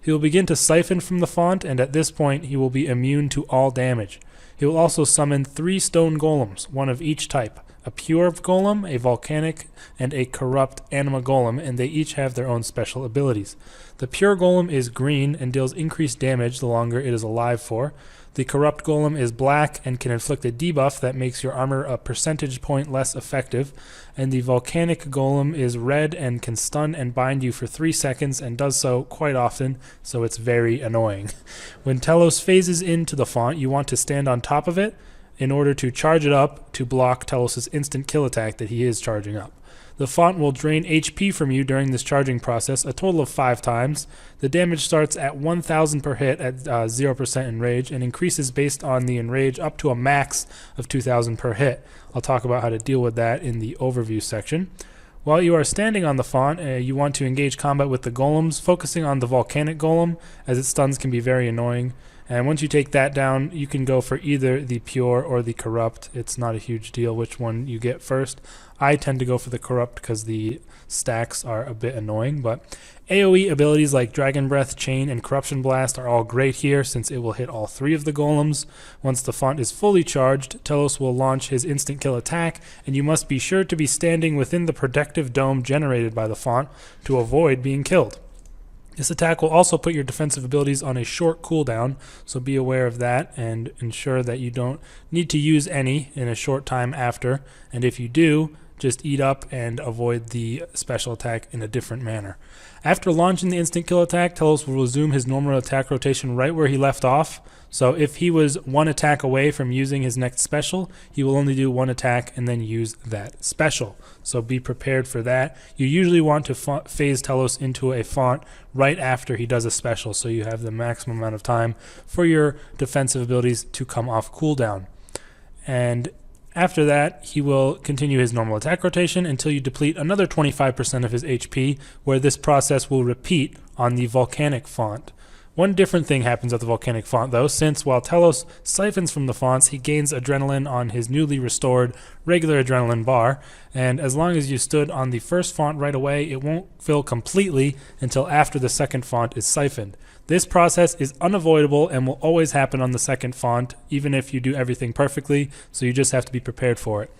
He will begin to siphon from the font, and at this point he will be immune to all damage. He will also summon 3 stone golems, one of each type. A pure golem, a volcanic, and a corrupt anima golem, and they each have their own special abilities. The pure golem is green and deals increased damage the longer it is alive for. The corrupt golem is black and can inflict a debuff that makes your armor a percentage point less effective. And the volcanic golem is red and can stun and bind you for 3 seconds and does so quite often, so it's very annoying. When Telos phases into the font, you want to stand on top of it in order to charge it up to block Telos' instant kill attack that he is charging up. The font will drain HP from you during this charging process a total of 5 times. The damage starts at 1,000 per hit at 0% Enrage and increases based on the Enrage up to a max of 2,000 per hit. I'll talk about how to deal with that in the overview section. While you are standing on the font, you want to engage combat with the golems, focusing on the volcanic golem, as its stuns can be very annoying. And once you take that down, you can go for either the pure or the corrupt. It's not a huge deal which one you get first. I tend to go for the corrupt because the stacks are a bit annoying, but AoE abilities like Dragon Breath, Chain, and Corruption Blast are all great here since it will hit all 3 of the golems. Once the font is fully charged, Telos will launch his instant kill attack, and you must be sure to be standing within the protective dome generated by the font to avoid being killed. This attack will also put your defensive abilities on a short cooldown, so be aware of that and ensure that you don't need to use any in a short time after, and if you do, just eat up and avoid the special attack in a different manner. After launching the instant kill attack, Telos will resume his normal attack rotation right where he left off. So if he was 1 attack away from using his next special, he will only do 1 attack and then use that special. So be prepared for that. You usually want to phase Telos into a font right after he does a special, so you have the maximum amount of time for your defensive abilities to come off cooldown. And after that, he will continue his normal attack rotation until you deplete another 25% of his HP, where this process will repeat on the volcanic font. One different thing happens at the volcanic font though, since while Telos siphons from the fonts, he gains adrenaline on his newly restored regular adrenaline bar, and as long as you stood on the first font right away, it won't fill completely until after the second font is siphoned. This process is unavoidable and will always happen on the second font, even if you do everything perfectly, so you just have to be prepared for it.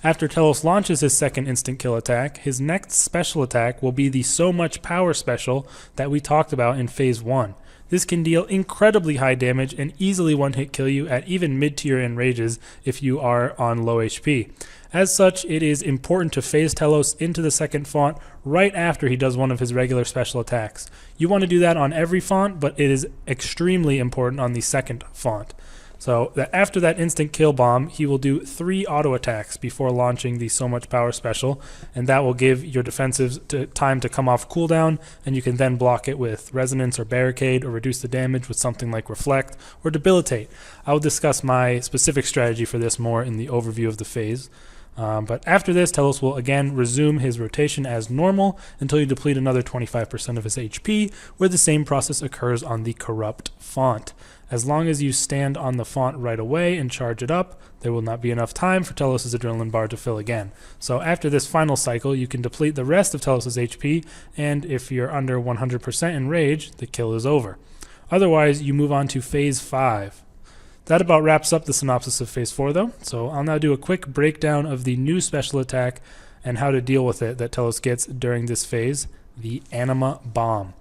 After Telos launches his second instant kill attack, his next special attack will be the So Much Power special that we talked about in Phase 1. This can deal incredibly high damage and easily one-hit kill you at even mid-tier enrages if you are on low HP. As such, it is important to phase Telos into the second font right after he does one of his regular special attacks. You want to do that on every font, but it is extremely important on the second font. So that after that instant kill bomb, he will do 3 auto attacks before launching the So Much Power special, and that will give your defensives time to come off cooldown, and you can then block it with Resonance or Barricade, or reduce the damage with something like Reflect or Debilitate. I will discuss my specific strategy for this more in the overview of the phase. But after this, Telos will again resume his rotation as normal until you deplete another 25% of his HP, where the same process occurs on the corrupt font. As long as you stand on the font right away and charge it up, there will not be enough time for Telos' adrenaline bar to fill again. So after this final cycle, you can deplete the rest of Telos' HP, and if you're under 100% Enrage, the kill is over. Otherwise, you move on to Phase 5. That about wraps up the synopsis of Phase 4 though, so I'll now do a quick breakdown of the new special attack and how to deal with it that Telos gets during this phase, the Anima Bomb.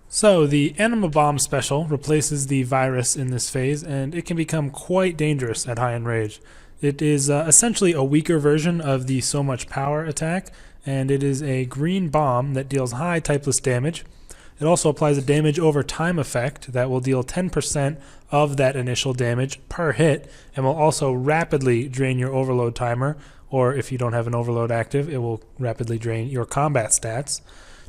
So the Anima Bomb special replaces the virus in this phase, and it can become quite dangerous at high Enrage. It is essentially a weaker version of the So Much Power attack, and it is a green bomb that deals high typeless damage. It also applies a damage over time effect that will deal 10% of that initial damage per hit, and will also rapidly drain your overload timer, or if you don't have an overload active, it will rapidly drain your combat stats.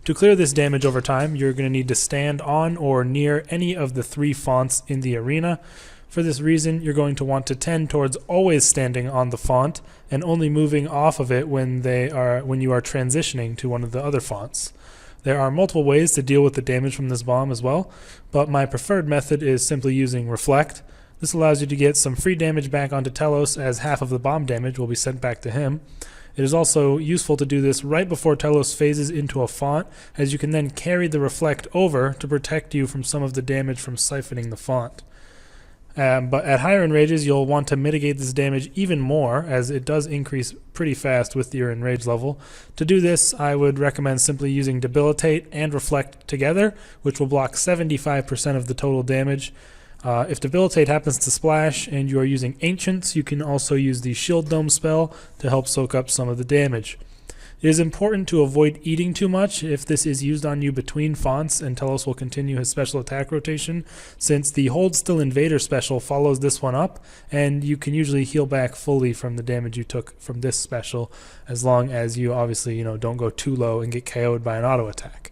To clear this damage over time, you're going to need to stand on or near any of the 3 fonts in the arena. For this reason, you're going to want to tend towards always standing on the font and only moving off of it when you are transitioning to one of the other fonts. There are multiple ways to deal with the damage from this bomb as well, but my preferred method is simply using Reflect. This allows you to get some free damage back onto Telos, as half of the bomb damage will be sent back to him. It is also useful to do this right before Telos phases into a font, as you can then carry the Reflect over to protect you from some of the damage from siphoning the font. But at higher Enrages, you'll want to mitigate this damage even more, as it does increase pretty fast with your Enrage level. To do this, I would recommend simply using Debilitate and Reflect together, which will block 75% of the total damage. If Debilitate happens to splash and you are using Ancients, you can also use the Shield Dome spell to help soak up some of the damage. It is important to avoid eating too much if this is used on you between fonts, and Telos will continue his special attack rotation, since the Hold Still Invader special follows this one up, and you can usually heal back fully from the damage you took from this special, as long as you obviously don't go too low and get KO'd by an auto attack.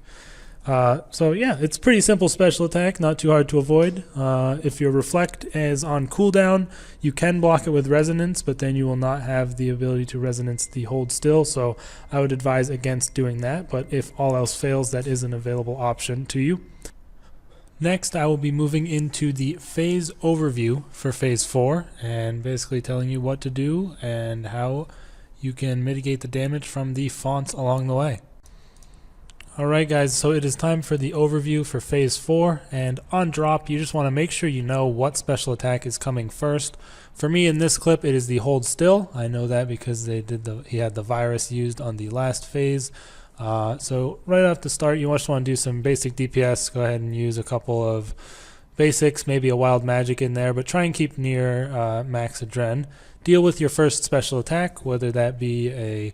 So yeah, it's a pretty simple special attack, not too hard to avoid. If your Reflect is on cooldown, you can block it with Resonance, but then you will not have the ability to Resonance the Hold Still, so I would advise against doing that, but if all else fails, that is an available option to you. Next, I will be moving into the phase overview for Phase 4, and basically telling you what to do and how you can mitigate the damage from the fonts along the way. Alright guys, so it is time for the overview for Phase 4, and on drop you just want to make sure you know what special attack is coming first. For me in this clip it is the Hold Still. I know that because he had the virus used on the last phase. So right off the start you just want to do some basic DPS. Go ahead and use a couple of basics, maybe a Wild Magic in there, but try and keep near max Adren. Deal with your first special attack, whether that be a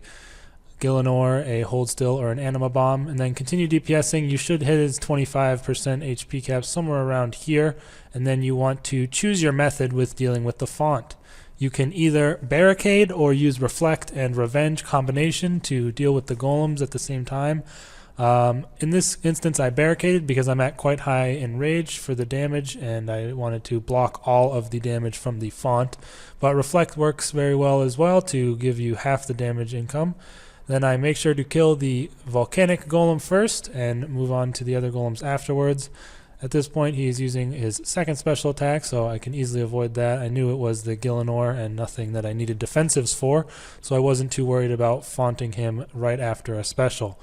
Gielinor, a Hold Still, or an Anima Bomb, and then continue DPSing. You should hit his 25% HP cap somewhere around here, and then you want to choose your method with dealing with the font. You can either Barricade or use Reflect and Revenge combination to deal with the Golems at the same time. In this instance I barricaded because I'm at quite high Enrage for the damage, and I wanted to block all of the damage from the font, but Reflect works very well as well to give you half the damage income. Then I make sure to kill the Volcanic Golem first and move on to the other Golems afterwards. At this point he's using his second special attack, so I can easily avoid that. I knew it was the Gielinor and nothing that I needed defensives for, so I wasn't too worried about fonting him right after a special.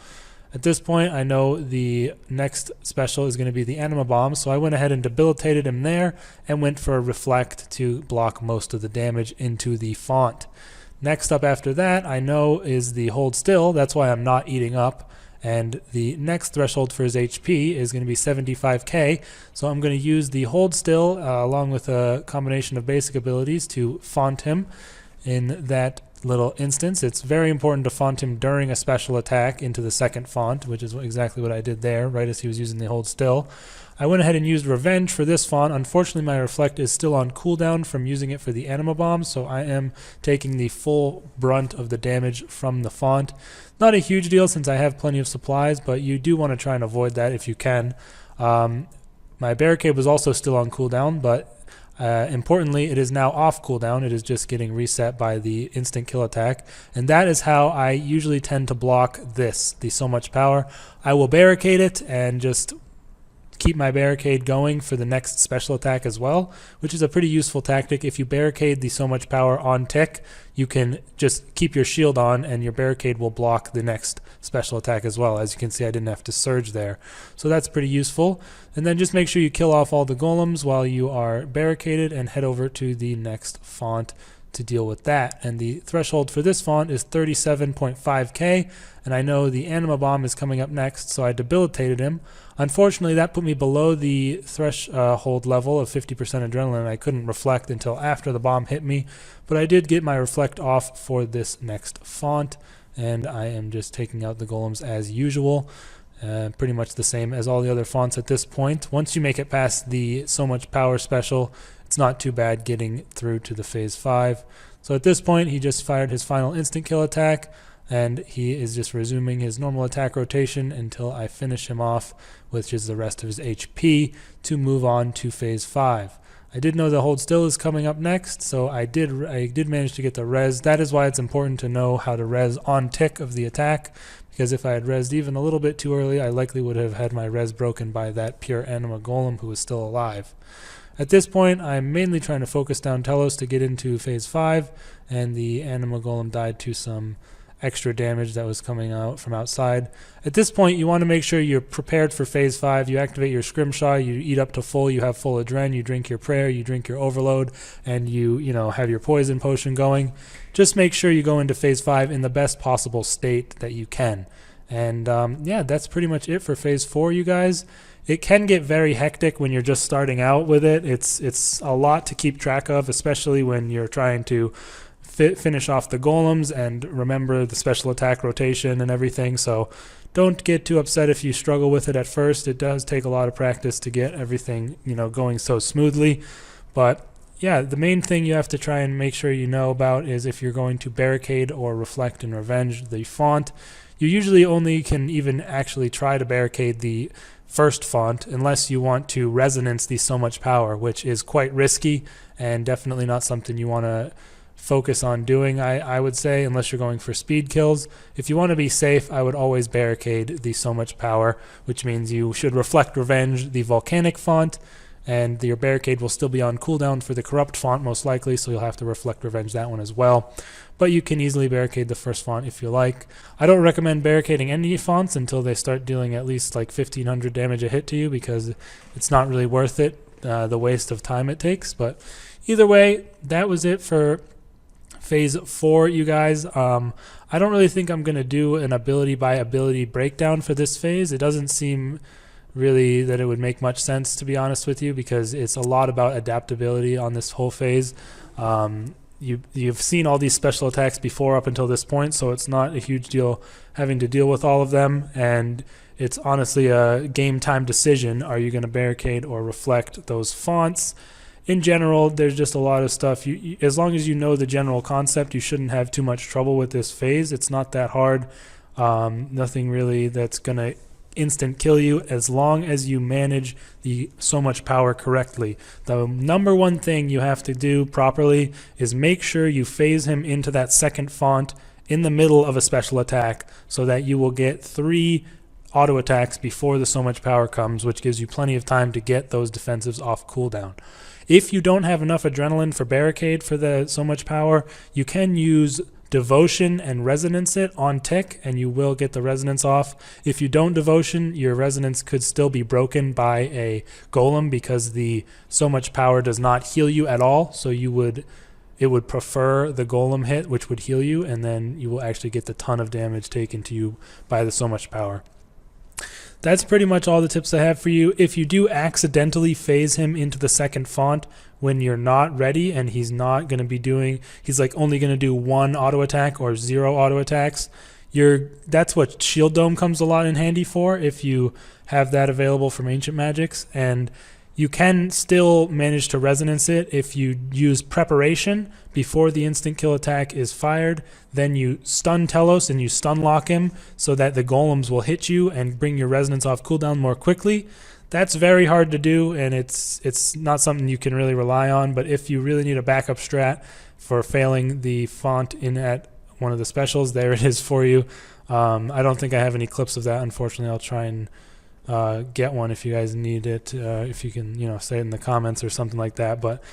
At this point I know the next special is going to be the Anima Bomb, so I went ahead and debilitated him there and went for a Reflect to block most of the damage into the font. Next up after that I know is the Hold Still. That's why I'm not eating up, and the next threshold for his HP is going to be 75k, so I'm going to use the Hold Still along with a combination of basic abilities to font him. In that little instance it's very important to font him during a special attack into the second font, which is exactly what I did there right as he was using the Hold Still. I went ahead and used Revenge for this font. Unfortunately my Reflect is still on cooldown from using it for the Anima Bomb, so I am taking the full brunt of the damage from the font. Not a huge deal since I have plenty of supplies, but you do want to try and avoid that if you can. My Barricade was also still on cooldown, but Importantly, it is now off cooldown. It is just getting reset by the instant kill attack. And that is how I usually tend to block this, the so much power. I will barricade it and just keep my barricade going for the next special attack as well, which is a pretty useful tactic. If you barricade the so much power on tick, you can just keep your shield on and your barricade will block the next special attack as well. As you can see, I didn't have to surge there. So that's pretty useful. And then just make sure you kill off all the golems while you are barricaded and head over to the next font to deal with that. And the threshold for this font is 37.5k, and I know the Anima bomb is coming up next, so I debilitated him. Unfortunately, that put me below the threshold level of 50% adrenaline, and I couldn't reflect until after the bomb hit me, but I did get my reflect off for this next font, and I am just taking out the golems as usual. Pretty much the same as all the other fonts at this point. Once you make it past the so much power special, it's not too bad getting through to the phase 5. So at this point, he just fired his final instant kill attack, and he is just resuming his normal attack rotation until I finish him off, which is the rest of his HP, to move on to phase 5. I did know the hold still is coming up next, so I did manage to get the res. That is why it's important to know how to res on tick of the attack, because if I had resed even a little bit too early, I likely would have had my res broken by that pure Anima golem who was still alive. At this point, I'm mainly trying to focus down Telos to get into phase 5, and the Anima golem died to some extra damage that was coming out from outside. At this point, you want to make sure you're prepared for phase 5. You activate your scrimshaw, you eat up to full, you have full adren, you drink your prayer, you drink your overload, and you have your poison potion going. Just make sure you go into phase 5 in the best possible state that you can. And yeah, that's pretty much it for phase 4, you guys. It can get very hectic when you're just starting out with it. It's a lot to keep track of, especially when you're trying to finish off the golems and remember the special attack rotation and everything. So don't get too upset if you struggle with it at first. It does take a lot of practice to get everything going so smoothly. But yeah, the main thing you have to try and make sure you know about is if you're going to barricade or reflect and revenge the font. You usually only can even actually try to barricade the first font unless you want to resonance the so much power, which is quite risky and definitely not something you want to focus on doing, I would say, unless you're going for speed kills. If you want to be safe, I would always barricade the so much power, which means you should reflect revenge the Volcanic font, and your barricade will still be on cooldown for the corrupt font most likely, so you'll have to reflect revenge that one as well. But you can easily barricade the first font if you like. I don't recommend barricading any fonts until they start dealing at least like 1500 damage a hit to you, because it's not really worth it, the waste of time it takes. But either way, that was it for phase 4, you guys. I don't really think I'm going to do an ability by ability breakdown for this phase. It doesn't seem really that it would make much sense, to be honest with you, because it's a lot about adaptability on this whole phase. You've seen all these special attacks before up until this point, so it's not a huge deal having to deal with all of them, and it's honestly a game time decision. Are you going to barricade or reflect those fonts? In general, there's just a lot of stuff. As long as you know the general concept, you shouldn't have too much trouble with this phase. It's not that hard. Nothing really that's going to instant kill you, as long as you manage the so much power correctly. The number one thing you have to do properly is make sure you phase him into that second font in the middle of a special attack, so that you will get 3 auto attacks before the so much power comes, which gives you plenty of time to get those defensives off cooldown. If you don't have enough adrenaline for barricade for the so much power, you can use devotion and resonance it on tick, and you will get the resonance off. If you don't devotion, your resonance could still be broken by a golem, because the so much power does not heal you at all. So it would prefer the golem hit, which would heal you, and then you will actually get the ton of damage taken to you by the so much power. That's pretty much all the tips I have for you. If you do accidentally phase him into the second font when you're not ready, and he's not going to be doing, he's like only going to do 1 auto attack or 0 auto attacks, that's what Shield Dome comes a lot in handy for, if you have that available from Ancient Magics. And you can still manage to resonance it if you use preparation before the instant kill attack is fired. Then you stun Telos and you stun lock him so that the golems will hit you and bring your resonance off cooldown more quickly. That's very hard to do, and it's not something you can really rely on, but if you really need a backup strat for failing the font in at one of the specials, there it is for you. I don't think I have any clips of that, unfortunately. I'll try and get one if you guys need it, if you can, say it in the comments or something like that. But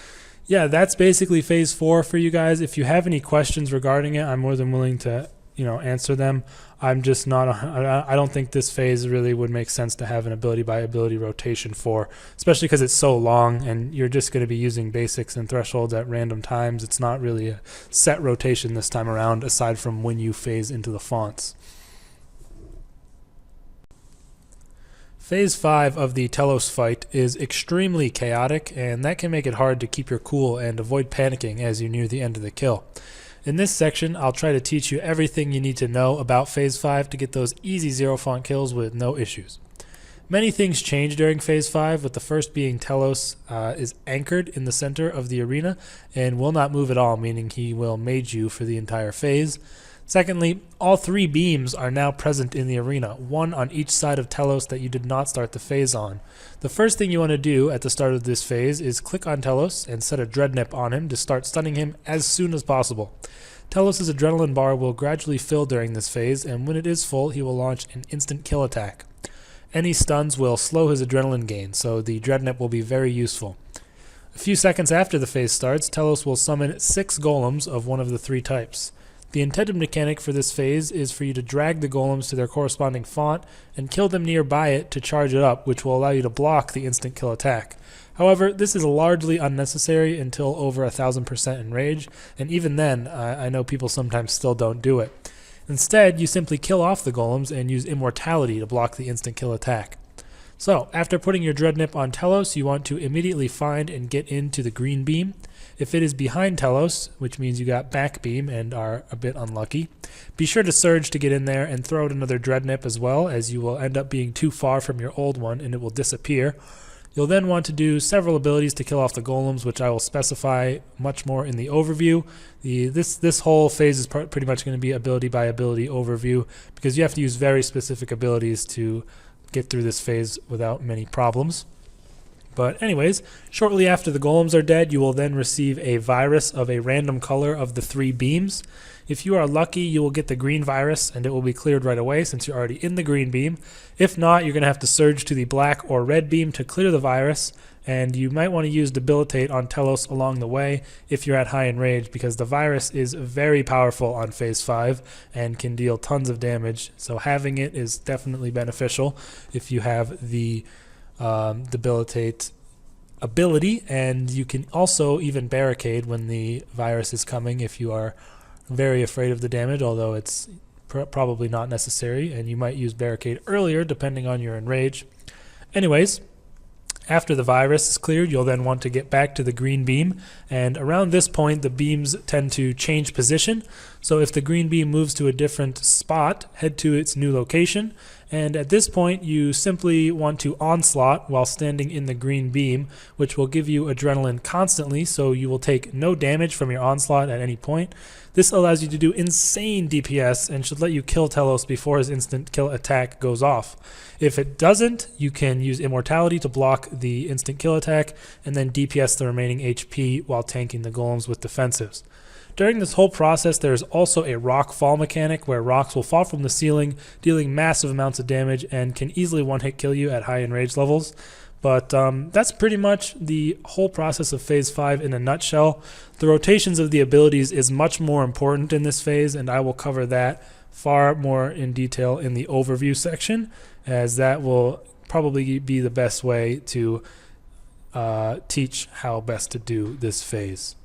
yeah, that's basically phase 4 for you guys. If you have any questions regarding it, I'm more than willing to answer them. I'm just not I don't think this phase really would make sense to have an ability by ability rotation for, especially because it's so long and you're just going to be using basics and thresholds at random times. It's not really a set rotation this time around, aside from when you phase into the fonts. Phase 5 of the Telos fight is extremely chaotic, and that can make it hard to keep your cool and avoid panicking as you near the end of the kill. In this section, I'll try to teach you everything you need to know about Phase 5 to get those easy zero font kills with no issues. Many things change during Phase 5, with the first being Telos is anchored in the center of the arena and will not move at all, meaning he will mage you for the entire phase. Secondly, all 3 beams are now present in the arena, one on each side of Telos that you did not start the phase on. The first thing you want to do at the start of this phase is click on Telos and set a Dreadnip on him to start stunning him as soon as possible. Telos' adrenaline bar will gradually fill during this phase, and when it is full, he will launch an instant kill attack. Any stuns will slow his adrenaline gain, so the Dreadnip will be very useful. A few seconds after the phase starts, Telos will summon 6 golems of one of the 3 types. The intended mechanic for this phase is for you to drag the golems to their corresponding font and kill them nearby it to charge it up, which will allow you to block the instant kill attack. However, this is largely unnecessary until over 1000% Enrage, and even then, I know people sometimes still don't do it. Instead, you simply kill off the golems and use immortality to block the instant kill attack. So, after putting your Dreadnip on Telos, you want to immediately find and get into the green beam. If it is behind Telos, which means you got back beam and are a bit unlucky, be sure to surge to get in there and throw out another Dreadnip as well, as you will end up being too far from your old one and it will disappear. You'll then want to do several abilities to kill off the golems, which I will specify much more in the overview. This whole phase is pretty much going to be ability by ability overview, because you have to use very specific abilities to get through this phase without many problems. But anyways, shortly after the golems are dead, you will then receive a virus of a random color of the 3 beams. If you are lucky, you will get the green virus and it will be cleared right away since you're already in the green beam. If not, you're going to have to surge to the black or red beam to clear the virus, and you might want to use Debilitate on Telos along the way if you're at high Enrage, because the virus is very powerful on Phase 5 and can deal tons of damage, so having it is definitely beneficial if you have the Debilitate ability, and you can also even barricade when the virus is coming if you are very afraid of the damage, although it's probably not necessary, and you might use barricade earlier depending on your Enrage. Anyways, after the virus is cleared, you'll then want to get back to the green beam, and around this point the beams tend to change position. So if the green beam moves to a different spot, head to its new location, and at this point you simply want to onslaught while standing in the green beam, which will give you adrenaline constantly, so you will take no damage from your onslaught at any point. This allows you to do insane DPS and should let you kill Telos before his instant kill attack goes off. If it doesn't, you can use immortality to block the instant kill attack and then DPS the remaining HP while tanking the golems with defensives. During this whole process, there is also a rock fall mechanic where rocks will fall from the ceiling, dealing massive amounts of damage and can easily one-hit kill you at high Enrage levels. But that's pretty much the whole process of Phase 5 in a nutshell. The rotations of the abilities is much more important in this phase, and I will cover that far more in detail in the overview section, as that will probably be the best way to teach how best to do this phase.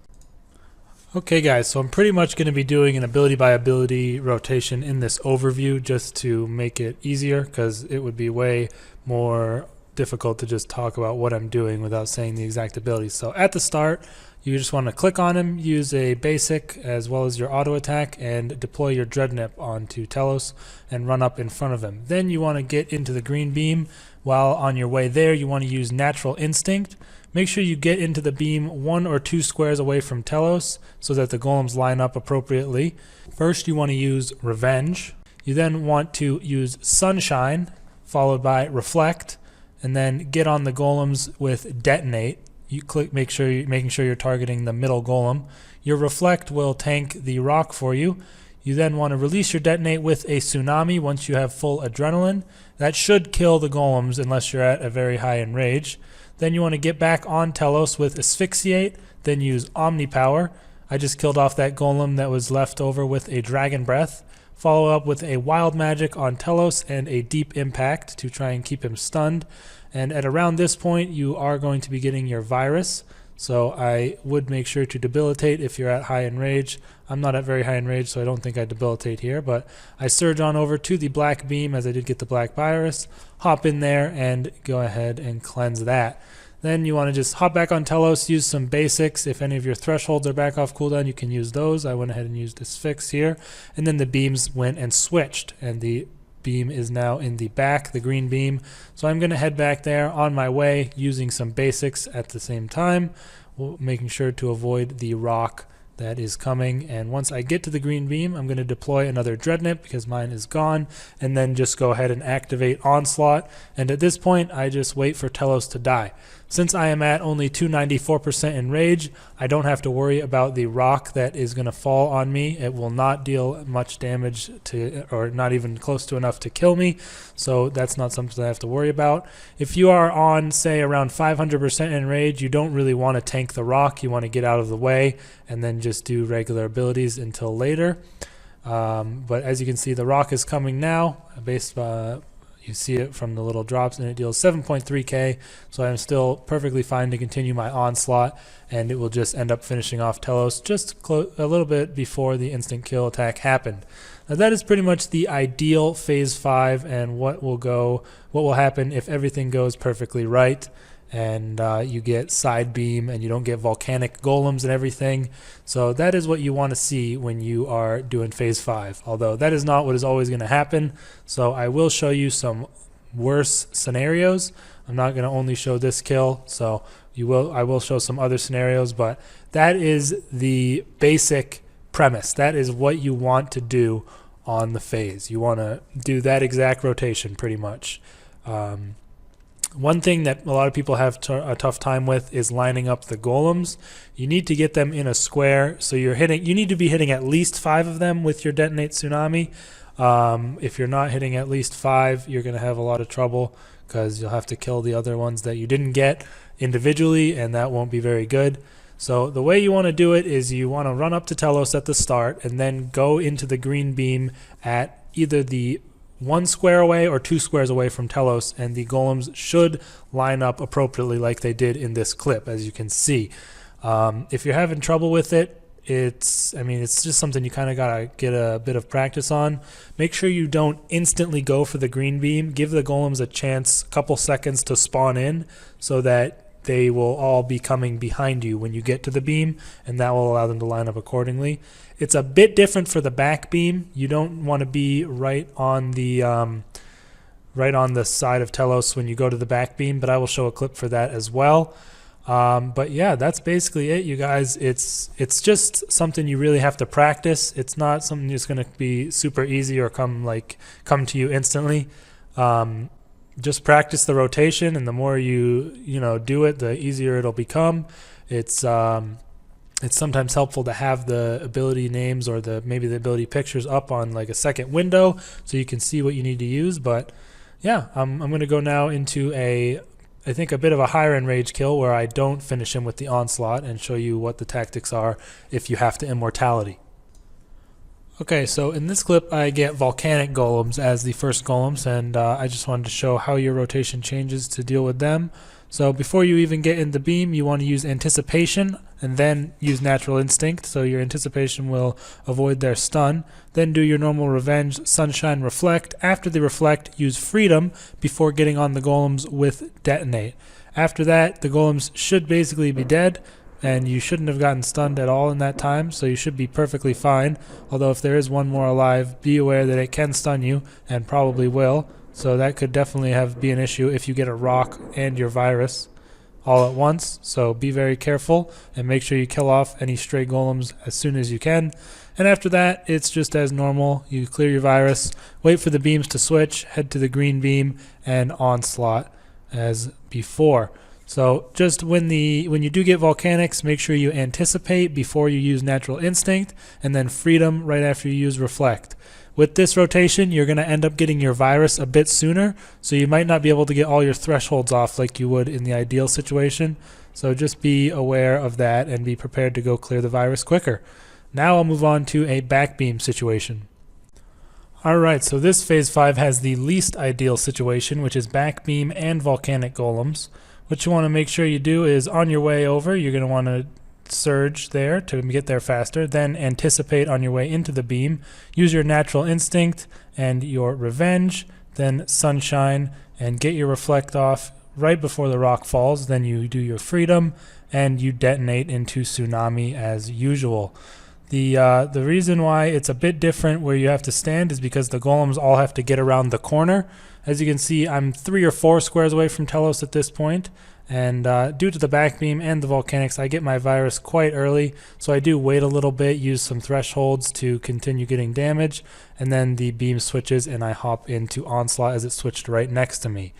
Okay guys, so I'm pretty much going to be doing an ability by ability rotation in this overview just to make it easier, because it would be way more difficult to just talk about what I'm doing without saying the exact abilities. So at the start, you just want to click on him, use a basic as well as your auto attack, and deploy your Dreadnip onto Telos and run up in front of him. Then you want to get into the green beam. While on your way there, you want to use Natural Instinct. Make sure you get into the beam 1 or 2 squares away from Telos so that the golems line up appropriately. First, you want to use Revenge. You then want to use Sunshine, followed by Reflect, and then get on the golems with detonate. You click, making sure you're targeting the middle golem. Your reflect will tank the rock for you. You then want to release your detonate with a tsunami once you have full adrenaline. That should kill the golems unless you're at a very high enrage. Then you want to get back on Telos with asphyxiate, then use omni power. I just killed off that golem that was left over with a dragon breath. Follow up with a wild magic on Telos and a deep impact to try and keep him stunned. And at around this point you are going to be getting your virus. So I would make sure to debilitate if you're at high enrage. I'm not at very high enrage, so I don't think I debilitate here, but I surge on over to the black beam as I did get the black virus, hop in there and go ahead and cleanse that. Then you want to just hop back on Telos, use some basics. If any of your thresholds are back off cooldown, you can use those. I went ahead and used this fix here. And then the beams went and switched, and the beam is now in the back, the green beam. So I'm going to head back there on my way using some basics at the same time, making sure to avoid the rock that is coming. And once I get to the green beam, I'm going to deploy another Dreadnought because mine is gone, and then just go ahead and activate Onslaught. And at this point, I just wait for Telos to die. Since I am at only 294% enrage, I don't have to worry about the rock that is going to fall on me. It will not deal much damage to, or not even close to enough to kill me, so that's not something I have to worry about. If you are on, say, around 500% enrage, you don't really want to tank the rock. You want to get out of the way and then just do regular abilities until later. But as you can see, the rock is coming now. You see it from the little drops, and it deals 7.3k, so I'm still perfectly fine to continue my onslaught, and it will just end up finishing off Telos just a little bit before the instant kill attack happened. Now that is pretty much the ideal phase 5 and what will happen if everything goes perfectly right and you get side beam and you don't get volcanic golems and everything. So that is what you want to see when you are doing phase 5, although that is not what is always going to happen. So I will show you some worse scenarios. I'm not going to only show this kill, so I will show some other scenarios, but that is the basic premise. That is what you want to do on the phase. You want to do that exact rotation pretty much. One thing that a lot of people have a tough time with is lining up the golems. You need to get them in a square, so you need to be hitting at least 5 of them with your detonate tsunami. If you're not hitting at least 5, you're going to have a lot of trouble because you'll have to kill the other ones that you didn't get individually, and that won't be very good. So the way you want to do it is you want to run up to Telos at the start and then go into the green beam at either the 1 square away or 2 squares away from Telos, and the golems should line up appropriately like they did in this clip, as you can see. If you're having trouble with it, it's just something you kind of gotta get a bit of practice on. Make sure you don't instantly go for the green beam. Give the golems a chance, a couple seconds to spawn in, so that they will all be coming behind you when you get to the beam, and that will allow them to line up accordingly. It's a bit different for the back beam. You don't want to be right on the side of Telos when you go to the back beam, but I will show a clip for that as well. But yeah, that's basically it, you guys. It's just something you really have to practice. It's not something that's going to be super easy or come to you instantly. Just practice the rotation, and the more you do it, the easier it'll become. It's sometimes helpful to have the ability names or maybe the ability pictures up on like a second window so you can see what you need to use. But yeah, I'm going to go now into I think a bit of a higher enrage kill where I don't finish him with the onslaught and show you what the tactics are if you have to immortality. Okay, so in this clip I get volcanic golems as the first golems, and I just wanted to show how your rotation changes to deal with them. So before you even get in the beam, you want to use anticipation and then use natural instinct, so your anticipation will avoid their stun. Then do your normal revenge, sunshine, reflect. After the reflect, use freedom before getting on the golems with detonate. After that, the golems should basically be dead, and you shouldn't have gotten stunned at all in that time, so you should be perfectly fine. Although if there is one more alive, be aware that it can stun you, and probably will. So that could definitely be an issue if you get a rock and your virus all at once. So be very careful and make sure you kill off any stray golems as soon as you can. And after that, it's just as normal. You clear your virus, wait for the beams to switch, head to the green beam, and onslaught. as before. So just when you do get Volcanics, make sure you anticipate before you use Natural Instinct, and then Freedom right after you use Reflect. With this rotation, you're going to end up getting your virus a bit sooner, so you might not be able to get all your thresholds off like you would in the ideal situation. So just be aware of that and be prepared to go clear the virus quicker. Now I'll move on to a backbeam situation. Alright, so this Phase 5 has the least ideal situation, which is backbeam and volcanic golems. What you want to make sure you do is on your way over, you're going to want to surge there to get there faster, then anticipate on your way into the beam, use your natural instinct and your revenge, then sunshine, and get your reflect off right before the rock falls. Then you do your freedom and you detonate into tsunami as usual. The reason why it's a bit different where you have to stand is because the golems all have to get around the corner. As you can see, I'm 3 or 4 squares away from Telos at this point, and due to the backbeam and the volcanics, I get my virus quite early, so I do wait a little bit, use some thresholds to continue getting damage, and then the beam switches and I hop into Onslaught as it switched right next to me.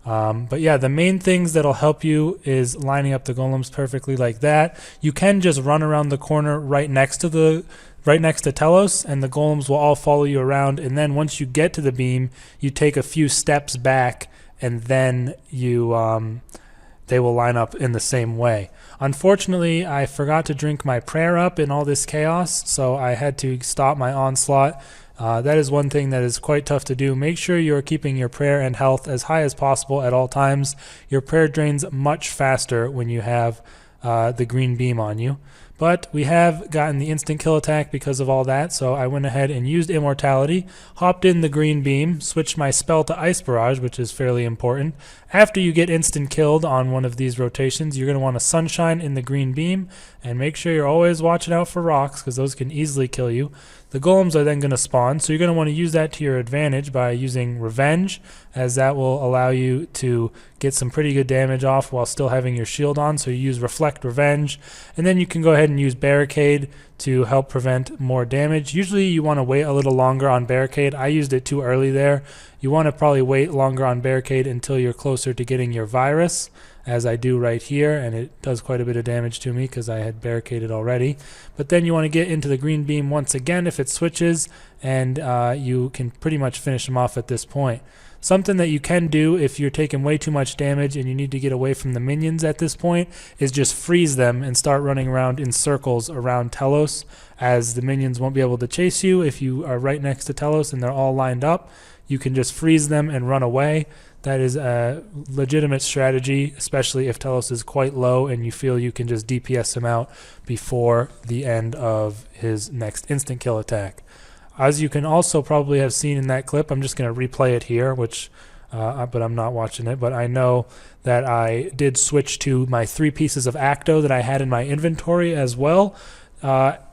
But yeah, the main things that'll help you is lining up the golems perfectly like that. You can just run around the corner right next to Telos, and the golems will all follow you around, and then once you get to the beam, you take a few steps back, and then they will line up in the same way. Unfortunately, I forgot to drink my prayer up in all this chaos, so I had to stop my onslaught. That is one thing that is quite tough to do. Make sure you are keeping your prayer and health as high as possible at all times. Your prayer drains much faster when you have the green beam on you. But we have gotten the instant kill attack because of all that, so I went ahead and used Immortality, hopped in the green beam, switched my spell to Ice Barrage, which is fairly important. After you get instant killed on one of these rotations, you're going to want to Sunshine in the green beam, and make sure you're always watching out for rocks, because those can easily kill you. The golems are then going to spawn, so you're going to want to use that to your advantage by using Revenge, as that will allow you to get some pretty good damage off while still having your shield on. So you use Reflect, Revenge, and then you can go ahead and use Barricade to help prevent more damage. Usually you want to wait a little longer on Barricade. I used it too early there. You want to probably wait longer on Barricade until you're closer to getting your virus, as I do right here, and it does quite a bit of damage to me because I had barricaded already. But then you want to get into the green beam once again if it switches, and you can pretty much finish them off at this point. Something that you can do if you're taking way too much damage and you need to get away from the minions at this point is just freeze them and start running around in circles around Telos, as the minions won't be able to chase you if you are right next to Telos and they're all lined up. You can just freeze them and run away. That is a legitimate strategy, especially if Telos is quite low and you feel you can just DPS him out before the end of his next instant kill attack. As you can also probably have seen in that clip, I'm just going to replay it here, but I'm not watching it, but I know that I did switch to my 3 pieces of Acto that I had in my inventory as well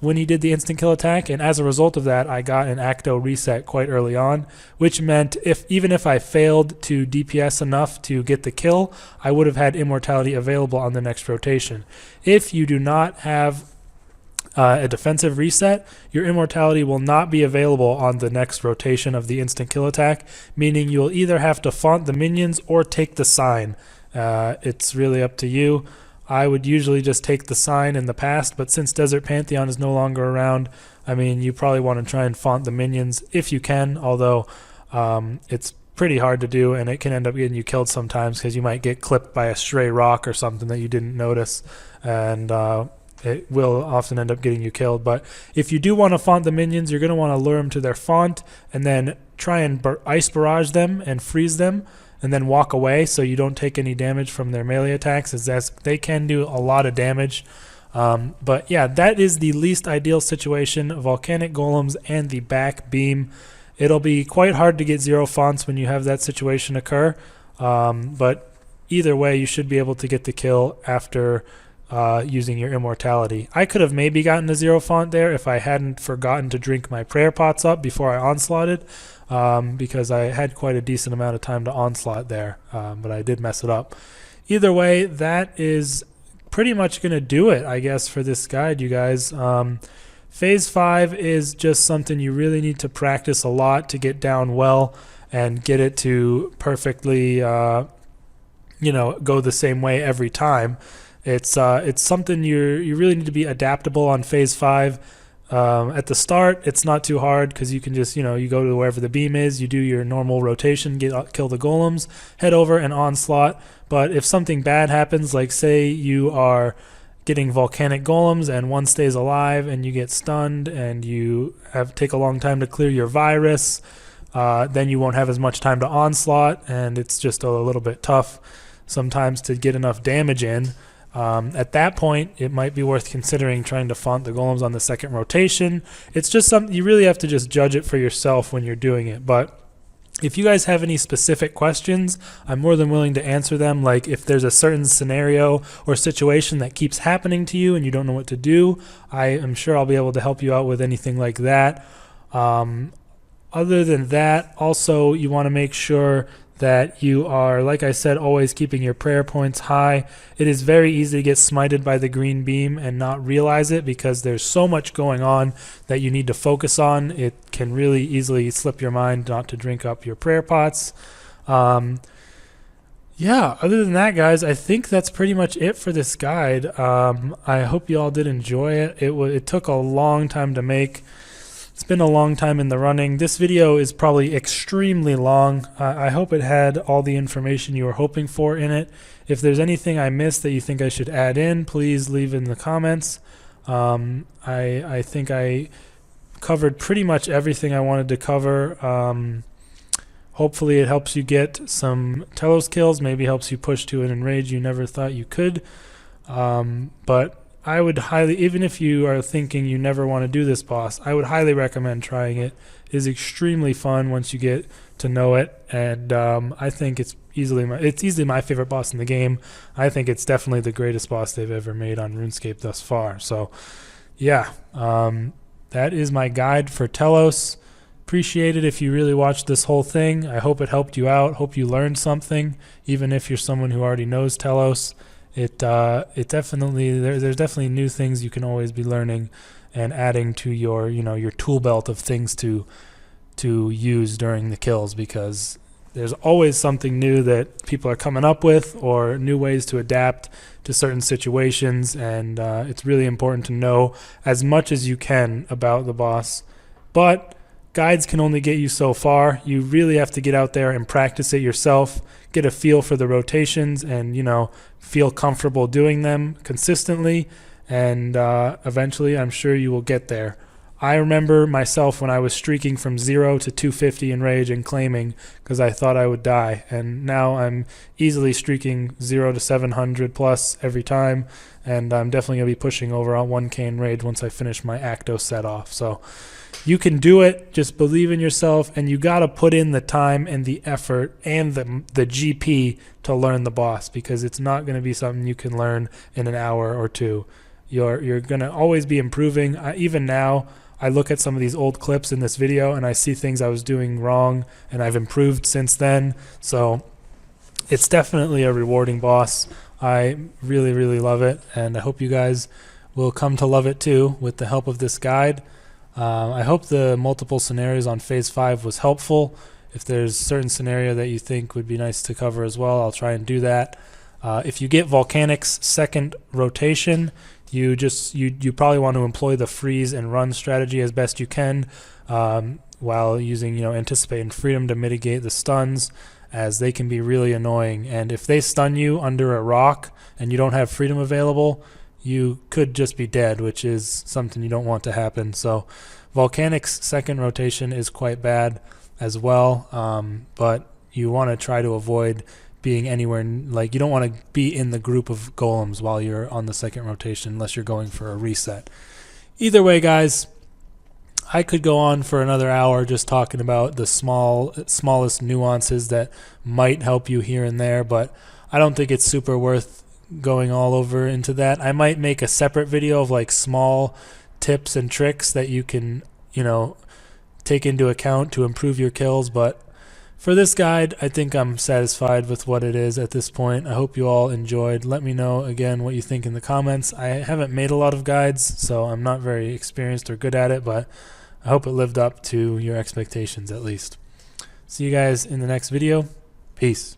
when he did the instant kill attack, and as a result of that I got an Acto reset quite early on, which meant even if I failed to DPS enough to get the kill, I would have had Immortality available on the next rotation. If you do not have a defensive reset, your Immortality will not be available on the next rotation of the instant kill attack, meaning you'll either have to faunt the minions or take the sign. It's really up to you. I would usually just take the sign in the past, but since Desert Pantheon is no longer around, I mean, you probably want to try and faunt the minions if you can, although it's pretty hard to do, and it can end up getting you killed sometimes because you might get clipped by a stray rock or something that you didn't notice, and it will often end up getting you killed. But if you do want to faunt the minions, you're going to want to lure them to their faunt and then try and Ice Barrage them and freeze them, and then walk away so you don't take any damage from their melee attacks, as they can do a lot of damage. But yeah, that is the least ideal situation, Volcanic Golems and the back beam. It'll be quite hard to get 0 fonts when you have that situation occur, but either way you should be able to get the kill after using your Immortality. I could have maybe gotten a 0 font there if I hadn't forgotten to drink my prayer pots up before I onslaughted, because I had quite a decent amount of time to onslaught there, but I did mess it up. Either way, that is pretty much going to do it, I guess, for this guide, you guys. Phase 5 is just something you really need to practice a lot to get down well and get it to perfectly go the same way every time. It's something you really need to be adaptable on phase 5. At the start, it's not too hard because you can just, you go to wherever the beam is, you do your normal rotation, kill the golems, head over and onslaught. But if something bad happens, like say you are getting volcanic golems and one stays alive and you get stunned and you take a long time to clear your virus, then you won't have as much time to onslaught, and it's just a little bit tough sometimes to get enough damage in. At that point, it might be worth considering trying to font the golems on the second rotation. It's just something you really have to just judge it for yourself when you're doing it. But if you guys have any specific questions, I'm more than willing to answer them. Like if there's a certain scenario or situation that keeps happening to you and you don't know what to do, I am sure I'll be able to help you out with anything like that. Other than that, also you want to make sure that you are, like I said, always keeping your prayer points high. It is very easy to get smited by the green beam and not realize it because there's so much going on that you need to focus on. It can really easily slip your mind not to drink up your prayer pots. Yeah, other than that, guys, I think that's pretty much it for this guide. I hope you all did enjoy it. It took a long time to make. It's been a long time in the running. This video is probably extremely long. I hope it had all the information you were hoping for in it. If there's anything I missed that you think I should add in, please leave in the comments. I think I covered pretty much everything I wanted to cover. Hopefully it helps you get some Telos kills, maybe helps you push to an Enrage you never thought you could. But I would highly, even if you are thinking you never want to do this boss, I would highly recommend trying it. It is extremely fun once you get to know it, and I think it's easily my favorite boss in the game. I think it's definitely the greatest boss they've ever made on RuneScape thus far. So, yeah, that is my guide for Telos. Appreciate it if you really watched this whole thing. I hope it helped you out. Hope you learned something, even if you're someone who already knows Telos. It definitely there's definitely new things you can always be learning and adding to your your tool belt of things to use during the kills, because there's always something new that people are coming up with or new ways to adapt to certain situations, and it's really important to know as much as you can about the boss. But guides can only get you so far. You really have to get out there and practice it yourself, get a feel for the rotations, and feel comfortable doing them consistently, and eventually I'm sure you will get there. I remember myself when I was streaking from 0 to 250 in Rage and claiming because I thought I would die, and now I'm easily streaking 0 to 700 plus every time, and I'm definitely going to be pushing over on 1k in Rage once I finish my Acto set off. So you can do it. Just believe in yourself, and you got to put in the time and the effort and the GP to learn the boss, because it's not going to be something you can learn in an hour or two. You're going to always be improving. Even now, I look at some of these old clips in this video and I see things I was doing wrong, and I've improved since then. So it's definitely a rewarding boss. I really, really love it, and I hope you guys will come to love it too with the help of this guide. I hope the multiple scenarios on phase 5 was helpful. If there's a certain scenario that you think would be nice to cover as well, I'll try and do that. If you get Volcanic's second rotation, you probably want to employ the freeze and run strategy as best you can, while using anticipate and freedom to mitigate the stuns, as they can be really annoying. And if they stun you under a rock and you don't have freedom available, you could just be dead, which is something you don't want to happen. So Volcanic's second rotation is quite bad as well, but you want to try to avoid being anywhere, like you don't want to be in the group of golems while you're on the second rotation unless you're going for a reset. Either way, guys, I could go on for another hour just talking about the smallest nuances that might help you here and there, but I don't think it's super worth going all over into that. I might make a separate video of like small tips and tricks that you can take into account to improve your kills, but for this guide I think I'm satisfied with what it is at this point. I hope you all enjoyed. Let me know again what you think in the comments. I haven't made a lot of guides, so I'm not very experienced or good at it, but I hope it lived up to your expectations at least. See you guys in the next video. Peace.